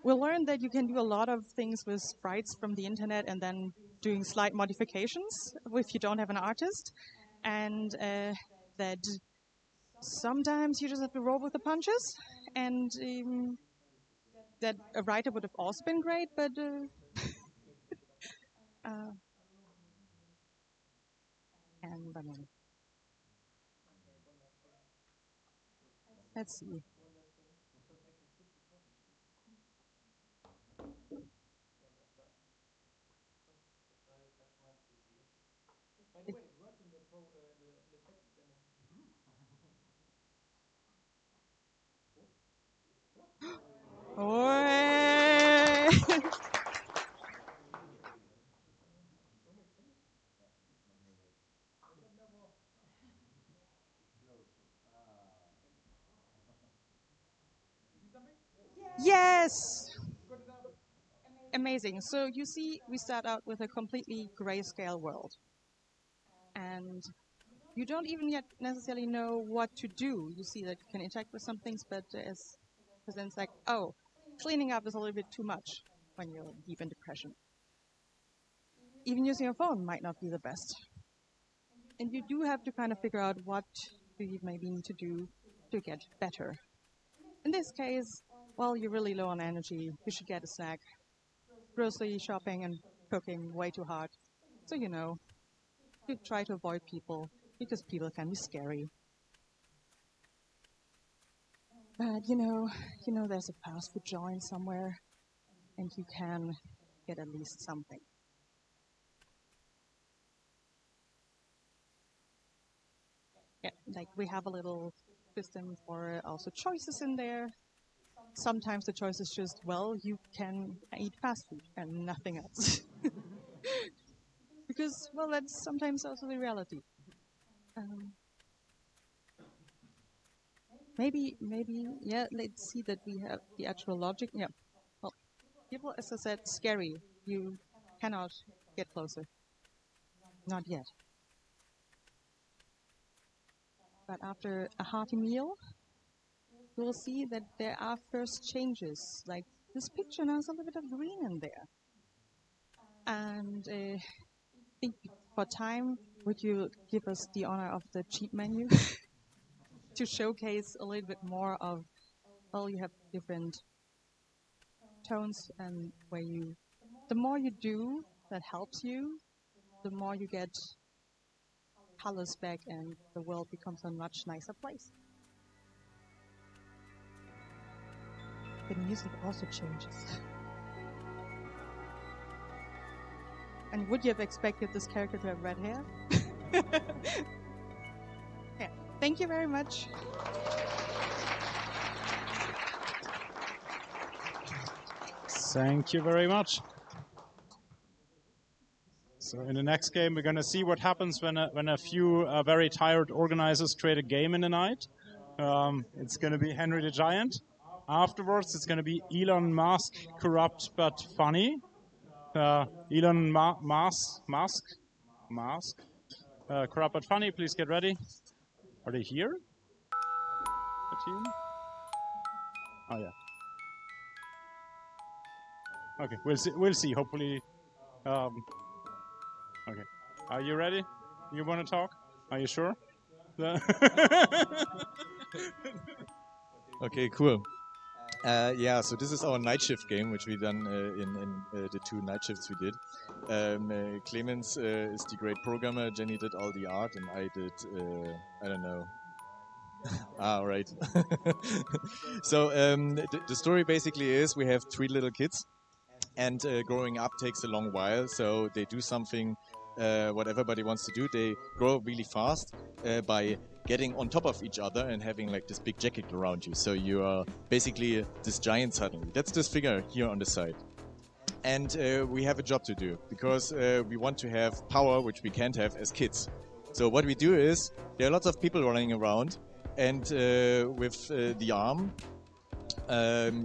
We learned that you can do a lot of things with sprites from the internet and then doing slight modifications if you don't have an artist, and that sometimes you just have to roll with the punches, and that a writer would have also been great, but and let's see. Yes! Amazing. So you see, we start out with a completely grayscale world. And you don't even yet necessarily know what to do. You see that you can interact with some things, but then it's like, oh, cleaning up is a little bit too much when you're deep in depression. Even using your phone might not be the best. And you do have to kind of figure out what do you maybe need to do to get better. In this case, well, you're really low on energy. You should get a snack. Grocery shopping and cooking way too hard. So, you try to avoid people because people can be scary. But, there's a fast food joint somewhere and you can get at least something. Yeah, like we have a little system for also choices in there. Sometimes the choice is just, well, you can eat fast food and nothing else. Because, well, that's sometimes also the reality. Maybe, yeah, let's see that we have the actual logic. Yeah, well, people, as I said, scary. You cannot get closer. Not yet. But after a hearty meal, you will see that there are first changes. Like this picture now has a little bit of green in there. And I think for time, would you give us the honor of the cheat menu to showcase a little bit more of, well, you have different tones and where the more you do that helps you, the more you get colors back and the world becomes a much nicer place. The music also changes. And would you have expected this character to have red hair? Yeah. Thank you very much. Thank you very much. So in the next game, we're going to see what happens when a few very tired organizers create a game in the night. It's going to be Henry the Giant. Afterwards, it's going to be Elon Musk, corrupt but funny. Elon Musk, corrupt but funny. Please get ready. Are they here? The team? Oh yeah. Okay, we'll see. Hopefully. Okay. Are you ready? You want to talk? Are you sure? Okay, cool. Yeah, so this is our night shift game, which we done in the 2 night shifts we did. Clemens is the great programmer, Jenny did all the art, and I did, I don't know. Right. So the story basically is we have 3 little kids, and growing up takes a long while, so they do something what everybody wants to do. They grow really fast by getting on top of each other and having like this big jacket around you. So you are basically this giant suddenly. That's this figure here on the side. And we have a job to do because we want to have power, which we can't have as kids. So what we do is there are lots of people running around, and with the arm,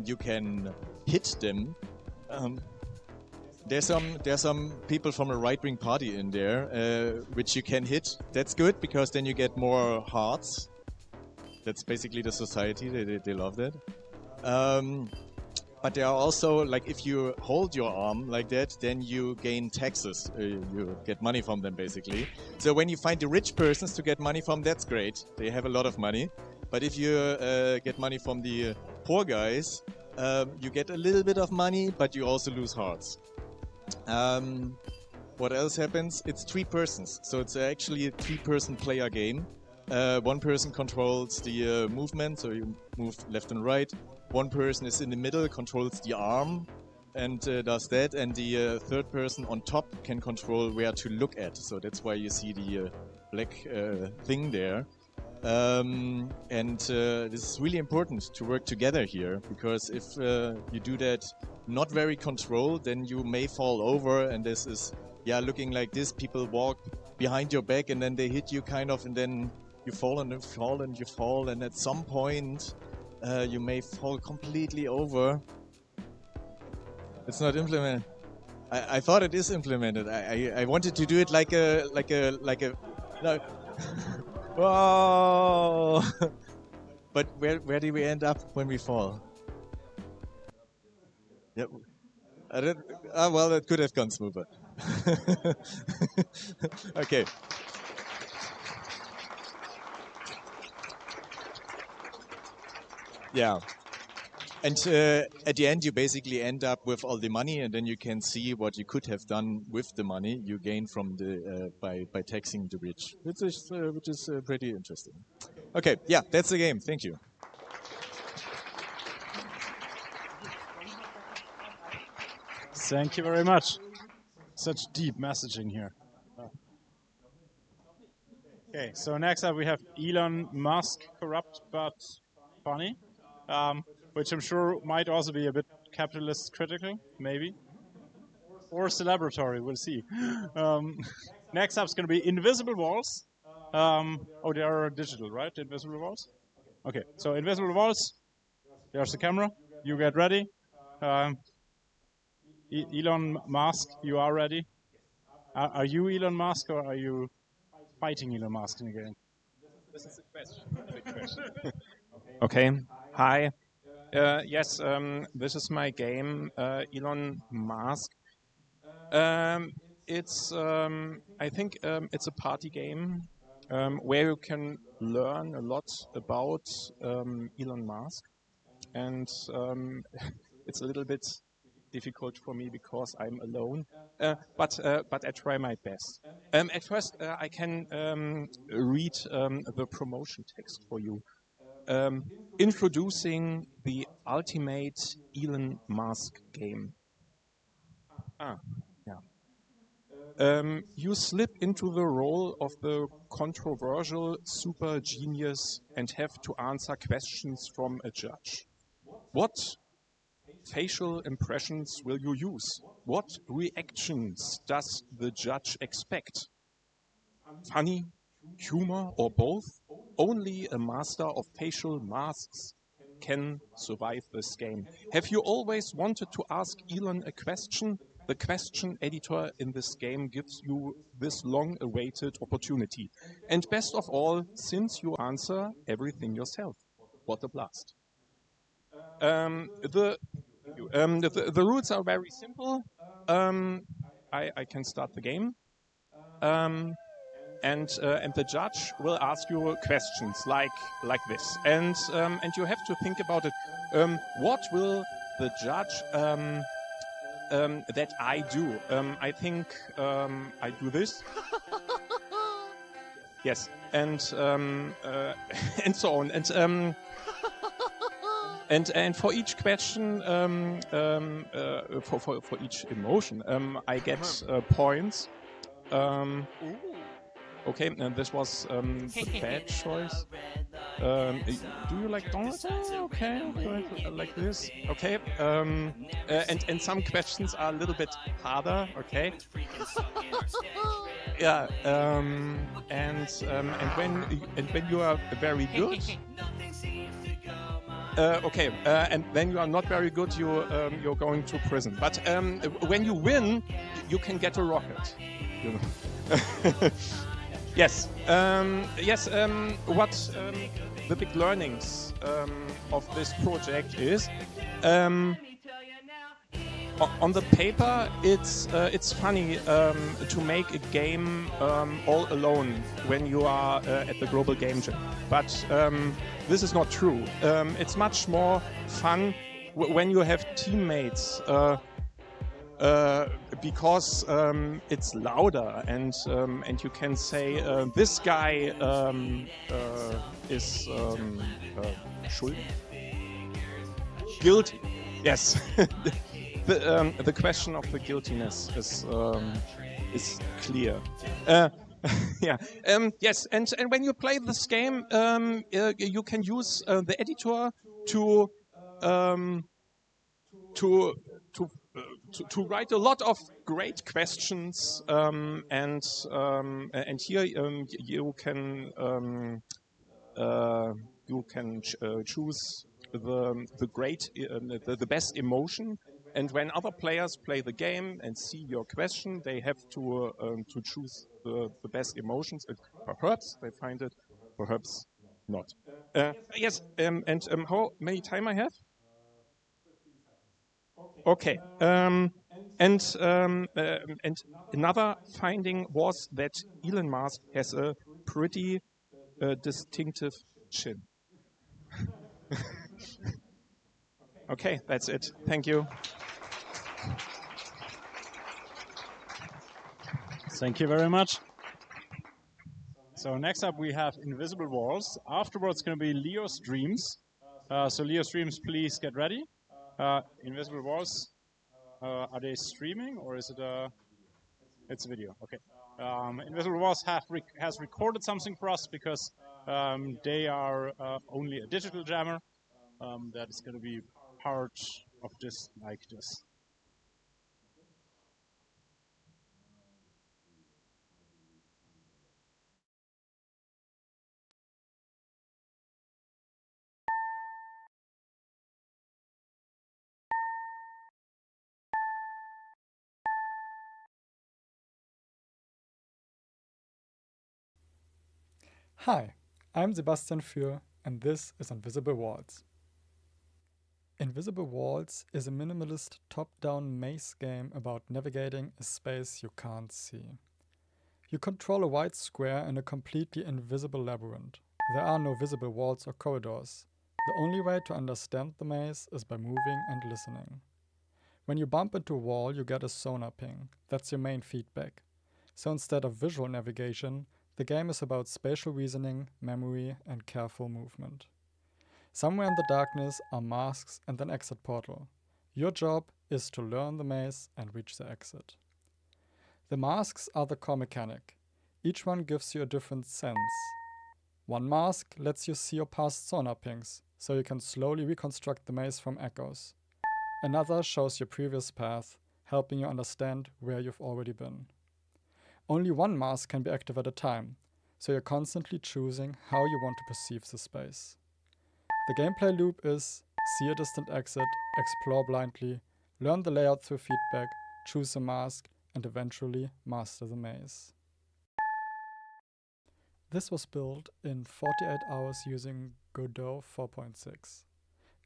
you can hit them. There's some people from a right-wing party in there, which you can hit. That's good because then you get more hearts. That's basically the society. They love that. But there are also, like, if you hold your arm like that, then you gain taxes. You get money from them, basically. So when you find the rich persons to get money from, that's great. They have a lot of money. But if you get money from the poor guys, you get a little bit of money, but you also lose hearts. What else happens? It's 3 persons, so it's actually a 3-person player game. 1 person controls the movement, so you move left and right. 1 person is in the middle, controls the arm and does that, and the 3rd person on top can control where to look at. So that's why you see the black thing there. This is really important to work together here, because if you do that not very controlled, then you may fall over, and this is, looking like this. People walk behind your back and then they hit you kind of, and then you fall and you fall and you fall, and at some point you may fall completely over. It's not implemented. I thought it is implemented. I wanted to do it like a no. Whoa! But where do we end up when we fall? Yep. Well, it could have gone smoother. Okay. Yeah. And at the end, you basically end up with all the money, and then you can see what you could have done with the money you gain from the by taxing the rich, which is pretty interesting. Okay, yeah, that's the game. Thank you. Thank you very much. Such deep messaging here. Okay, so next up we have Elon Musk, corrupt but funny, which I'm sure might also be a bit capitalist critical, maybe. Or celebratory, we'll see. Next up is going to be Invisible Walls. Oh, they are digital, right? Invisible Walls? Okay, so Invisible Walls. There's the camera. You get ready. Elon Musk, you are ready? Are you Elon Musk or are you fighting Elon Musk in the game? This is the question. Big question. Okay. Hi. Yes, this is my game, Elon Musk. It's I think it's a party game where you can learn a lot about Elon Musk, and it's a little bit difficult for me because I'm alone. But I try my best. At first, I can read the promotion text for you. Introducing the ultimate Elon Musk game. Yeah. You slip into the role of the controversial super genius and have to answer questions from a judge. What facial impressions will you use? What reactions does the judge expect? Funny, humor, or both? Only a master of facial masks can survive this game. Have you always wanted to ask Elon a question? The question editor in this game gives you this long-awaited opportunity. And best of all, since you answer everything yourself. What a blast. The rules are very simple. I can start the game. And the judge will ask you questions like this. And you have to think about it. What will the judge that I do? I think I do this. Yes, and and so on. And for each question, for each emotion, I get points. Okay, and this was the bad choice. Do you like donuts? Oh, okay, like this. Okay, and some questions are a little bit harder. Okay. Yeah, and when you are very good. Okay, and when you are not very good, you're going to prison. But when you win, you can get a rocket. You know. Yes. Yes. What the big learnings of this project is. On the paper, it's funny to make a game all alone when you are at the Global Game Jam, but this is not true. It's much more fun when you have teammates because it's louder and you can say this guy is schuldig, guilty. Yes. The question of the guiltiness is clear. Yeah. Yes. And when you play this game, you can use the editor to write a lot of great questions, and here you can choose the great, the best emotion. And when other players play the game and see your question, they have to choose the best emotions. And perhaps they find it, perhaps not. Yes. And how many time I have? Okay. And another finding was that Elon Musk has a pretty distinctive chin. Okay, that's it. Thank you. Thank you very much. So next up we have Invisible Walls. Afterwards, it's going to be Leo Streams. So Leo Streams, please get ready. Invisible Walls, are they streaming or is it a? It's a video. Okay. Invisible Walls has recorded something for us because they are only a digital jammer. That is going to be part of this like this. Hi, I'm Sebastian Für, and this is Invisible Walls. Invisible Walls is a minimalist top-down maze game about navigating a space you can't see. You control a wide square in a completely invisible labyrinth. There are no visible walls or corridors. The only way to understand the maze is by moving and listening. When you bump into a wall, you get a sonar ping. That's your main feedback. So instead of visual navigation, the game is about spatial reasoning, memory, and careful movement. Somewhere in the darkness are masks and an exit portal. Your job is to learn the maze and reach the exit. The masks are the core mechanic. Each one gives you a different sense. One mask lets you see your past sonar pings, so you can slowly reconstruct the maze from echoes. Another shows your previous path, helping you understand where you've already been. Only one mask can be active at a time, so you're constantly choosing how you want to perceive the space. The gameplay loop is see a distant exit, explore blindly, learn the layout through feedback, choose a mask, and eventually master the maze. This was built in 48 hours using Godot 4.6.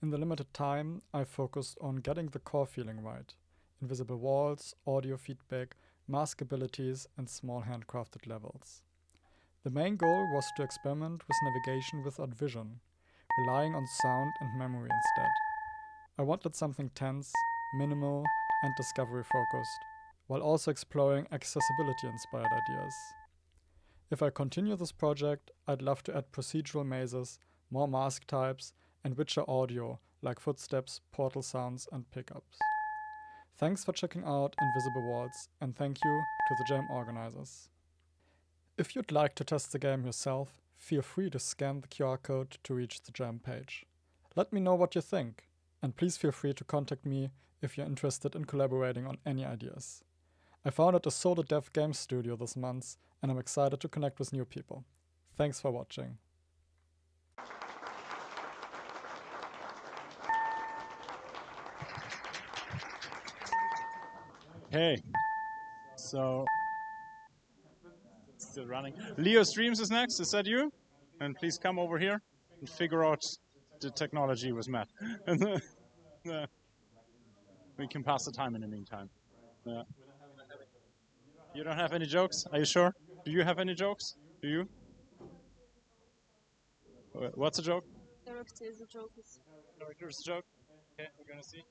In the limited time, I focused on getting the core feeling right. Invisible walls, audio feedback, mask abilities, and small handcrafted levels. The main goal was to experiment with navigation without vision, relying on sound and memory instead. I wanted something tense, minimal, and discovery focused, while also exploring accessibility-inspired ideas. If I continue this project, I'd love to add procedural mazes, more mask types, and richer audio like footsteps, portal sounds, and pickups. Thanks for checking out Invisible Walls, and thank you to the jam organizers. If you'd like to test the game yourself, feel free to scan the QR code to reach the jam page. Let me know what you think, and please feel free to contact me if you're interested in collaborating on any ideas. I founded a solo dev game studio this month, and I'm excited to connect with new people. Thanks for watching. Hey, so still running. Leo Streams is next. Is that you? And please come over here and figure out the technology with Matt. We can pass the time in the meantime. You don't have any jokes? Are you sure? Do you have any jokes? Do you? What's a joke? Character's a joke. Character's a joke? Okay, we're gonna see.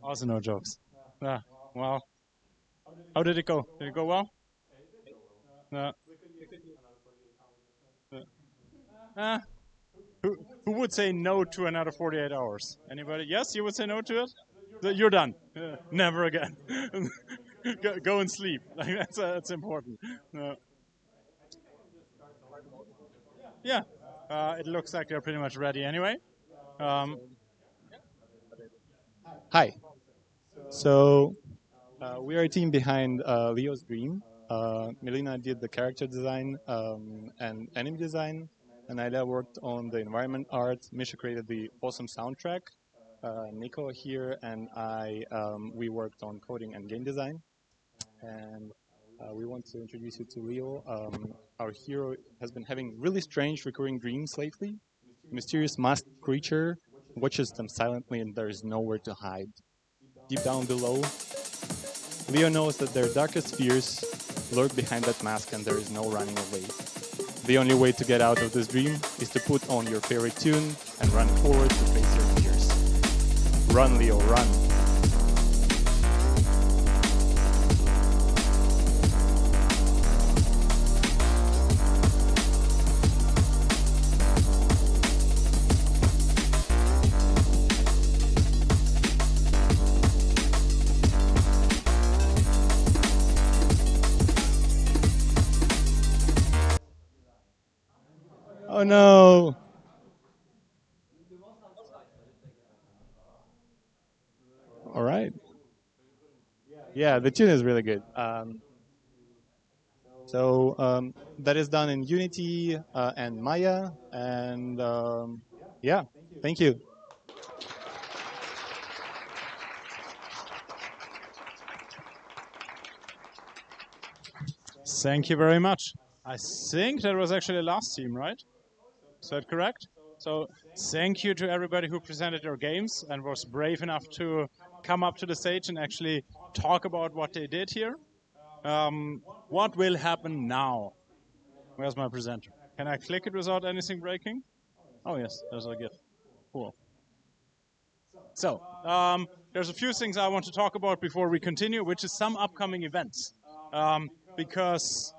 Also no jokes. Wow. How did it go? Did it go well? Who would say no to another 48 hours? Anybody? Yes, you would say no to it? You're done. Never again. Go and sleep. That's important. Yeah. It looks like they're pretty much ready anyway. Hi. So we are a team behind Leo's Dream. Melina did the character design and enemy design, and I worked on the environment art. Misha created the awesome soundtrack. Nico here and I, we worked on coding and game design. And we want to introduce you to Leo. Our hero has been having really strange recurring dreams lately. A mysterious masked creature watches them silently and there is nowhere to hide. Deep down below, Leo knows that their darkest fears lurk behind that mask and there is no running away. The only way to get out of this dream is to put on your favorite tune and run forward to face your fears. Run, Leo, run. Oh no! All right. Yeah, the tune is really good. That is done in Unity and Maya, and yeah, thank you. Thank you very much. I think that was actually the last team, right? Is that correct? So thank you to everybody who presented their games and was brave enough to come up to the stage and actually talk about what they did here. What will happen now? Where's my presenter? Can I click it without anything breaking? Oh yes, there's a GIF. Cool. So, there's a few things I want to talk about before we continue, which is some upcoming events. Because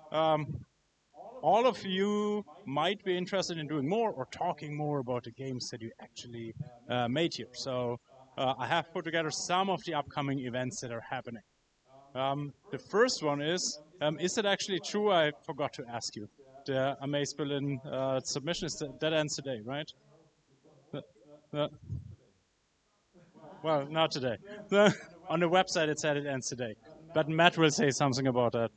all of you might be interested in doing more or talking more about the games that you actually made here. So, I have put together some of the upcoming events that are happening. The first one is it actually true? I forgot to ask you. The SAE Berlin submission is that ends today, right? Well, not today. On the website it said it ends today. But Matt will say something about that.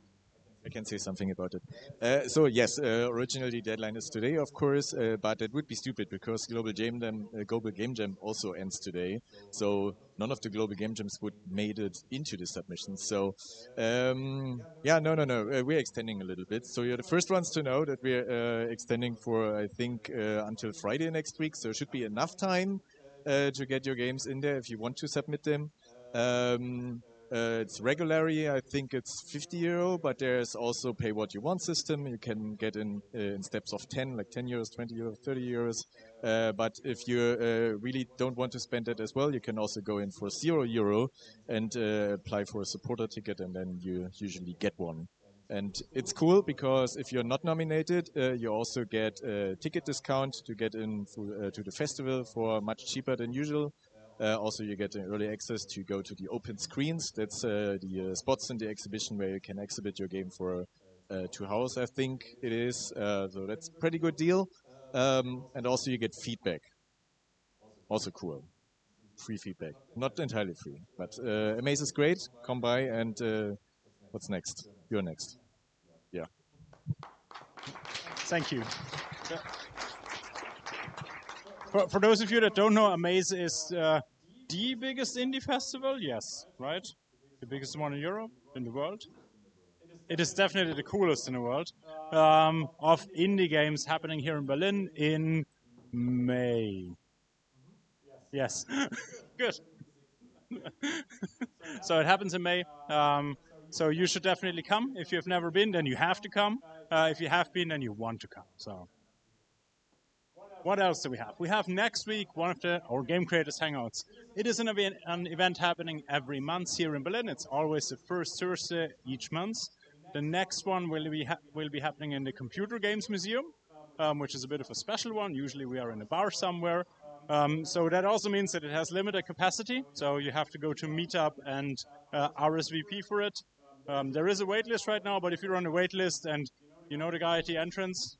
I can say something about it. So yes, originally deadline is today, of course, but it would be stupid because Global Game Jam also ends today. So none of the Global Game Jams would made it into the submission. So yeah, no, we're extending a little bit. So you're the first ones to know that we're extending for I think until Friday next week. So it should be enough time to get your games in there if you want to submit them. It's regularly, I think it's €50, but there's also pay what you want system. You can get in steps of 10, like €10, €20, €30. But if you really don't want to spend it as well, you can also go in for €0 and apply for a supporter ticket, and then you usually get one. And it's cool because if you're not nominated, you also get a ticket discount to get in to the festival for much cheaper than usual. Also, you get early access to go to the open screens. That's the spots in the exhibition where you can exhibit your game for 2 hours, I think it is. So that's a pretty good deal. And also you get feedback. Also cool. Free feedback. Not entirely free, but Amaze is great. Come by and what's next? You're next. Yeah. Thank you. For those of you that don't know, Amaze is the biggest indie festival. Yes, right? The biggest one in Europe, in the world. It is definitely the coolest in the world. Of indie games happening here in Berlin in May. Yes. Good. So it happens in May. So you should definitely come. If you've never been, then you have to come. If you have been, then you want to come. So. What else do we have? We have next week one of our Game Creators Hangouts. It is an event happening every month here in Berlin. It's always the first Thursday each month. The next one will be happening in the Computer Games Museum, which is a bit of a special one. Usually we are in a bar somewhere. So that also means that it has limited capacity. So you have to go to Meetup and RSVP for it. There is a wait list right now, but if you're on the wait list and you know the guy at the entrance,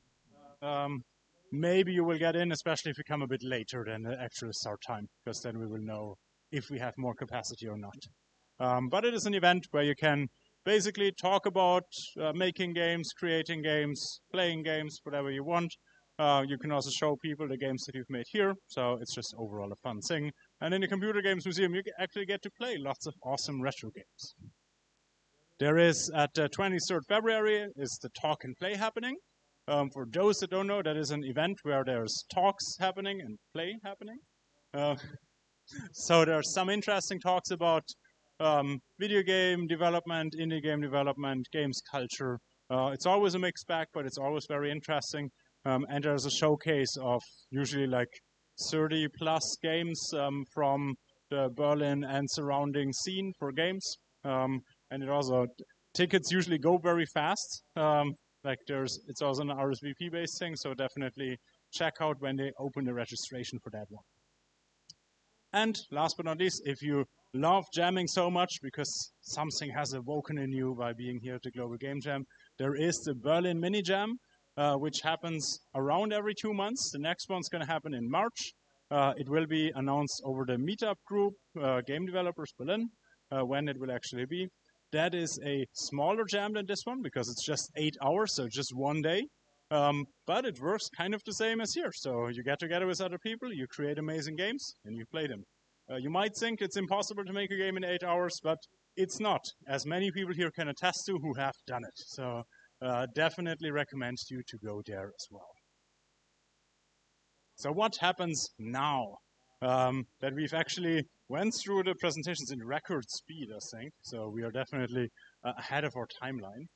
maybe you will get in, especially if you come a bit later than the actual start time, because then we will know if we have more capacity or not. But it is an event where you can basically talk about making games, creating games, playing games, whatever you want. You can also show people the games that you've made here, so it's just overall a fun thing. And in the Computer Games Museum, you actually get to play lots of awesome retro games. There is, at 23rd February, is the Talk and Play happening. For those that don't know, that is an event where there's talks happening and play happening. So there's some interesting talks about video game development, indie game development, games culture. It's always a mixed bag, but it's always very interesting. And there's a showcase of usually like 30 plus games from the Berlin and surrounding scene for games. And it also, tickets usually go very fast. Like it's also an RSVP based thing, so definitely check out when they open the registration for that one. And last but not least, if you love jamming so much because something has awoken in you by being here at the Global Game Jam, there is the Berlin Mini Jam, which happens around every 2 months. The next one's going to happen in March. It will be announced over the meetup group, Game Developers Berlin, when it will actually be. That is a smaller jam than this one because it's just 8 hours, so just one day. But it works kind of the same as here. So you get together with other people, you create amazing games, and you play them. You might think it's impossible to make a game in 8 hours, but it's not, as many people here can attest to who have done it. So definitely recommend you to go there as well. So what happens now? That we've actually went through the presentations in record speed, I think. So we are definitely ahead of our timeline.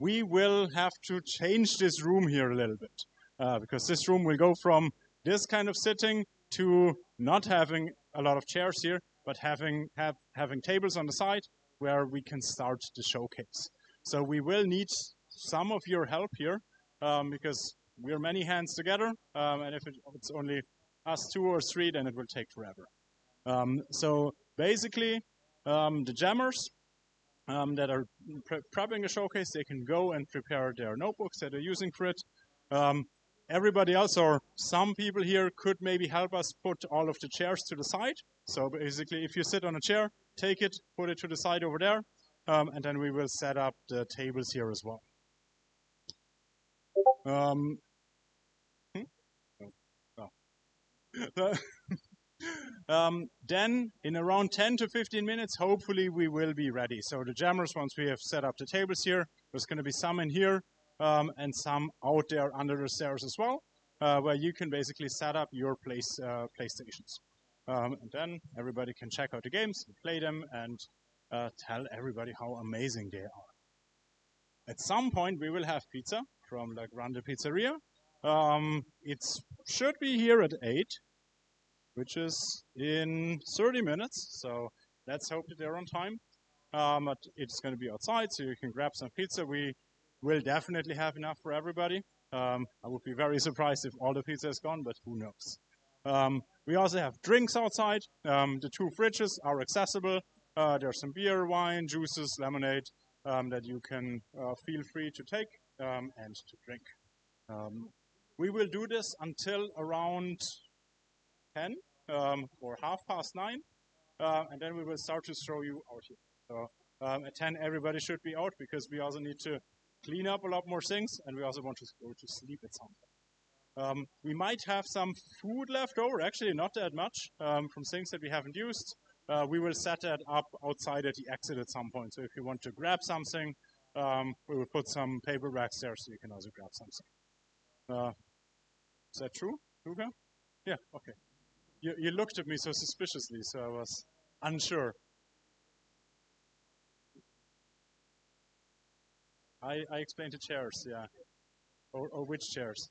We will have to change this room here a little bit because this room will go from this kind of sitting to not having a lot of chairs here, but having tables on the side where we can start the showcase. So we will need some of your help here because we're many hands together, and if it's only us 2 or 3, then it will take forever. So basically, the jammers that are prepping a showcase, they can go and prepare their notebooks that they're using for it. Everybody else, or some people here, could maybe help us put all of the chairs to the side. So basically, if you sit on a chair, take it, put it to the side over there, and then we will set up the tables here as well. Then in around 10 to 15 minutes, hopefully we will be ready. So the jammers, once we have set up the tables here, there's going to be some in here and some out there under the stairs as well, where you can basically set up your PlayStations. And then everybody can check out the games, play them, and tell everybody how amazing they are. At some point, we will have pizza from La Grande Pizzeria. It should be here at 8. Which is in 30 minutes, so let's hope that they're on time. But it's going to be outside, so you can grab some pizza. We will definitely have enough for everybody. I would be very surprised if all the pizza is gone, but who knows. We also have drinks outside. The 2 fridges are accessible. There's some beer, wine, juices, lemonade that you can feel free to take and to drink. We will do this until around 10 or 9:30, and then we will start to throw you out here. So at 10, everybody should be out because we also need to clean up a lot more things, and we also want to go to sleep at some point. We might have some food left over, actually not that much, from things that we haven't used. We will set that up outside at the exit at some point. So if you want to grab something, we will put some paper bags there so you can also grab something. Is that true, Luca? Yeah, okay. You looked at me so suspiciously, so I was unsure. I explained the chairs, yeah. Or which chairs?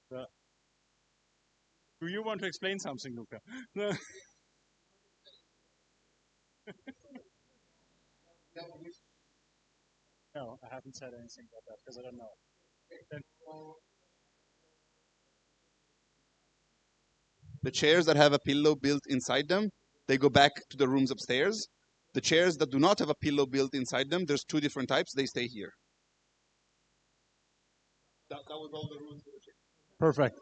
Do you want to explain something, Luca? No, I haven't said anything about that because I don't know. The chairs that have a pillow built inside them, they go back to the rooms upstairs. The chairs that do not have a pillow built inside them, there's 2 different types, they stay here. That was all the rules for the chair. Perfect.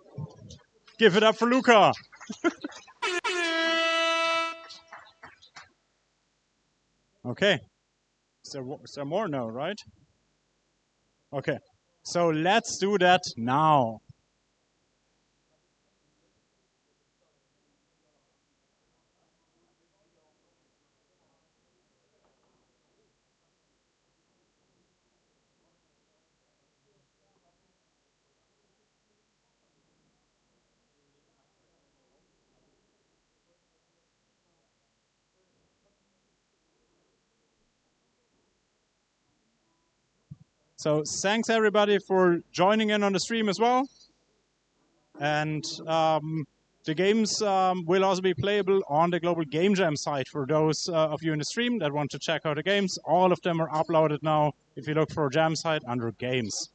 Give it up for Luca. Okay. Is there more? No, right? Okay, so let's do that now. So thanks everybody for joining in on the stream as well. And the games will also be playable on the Global Game Jam site for those of you in the stream that want to check out the games. All of them are uploaded now if you look for Jam site under Games.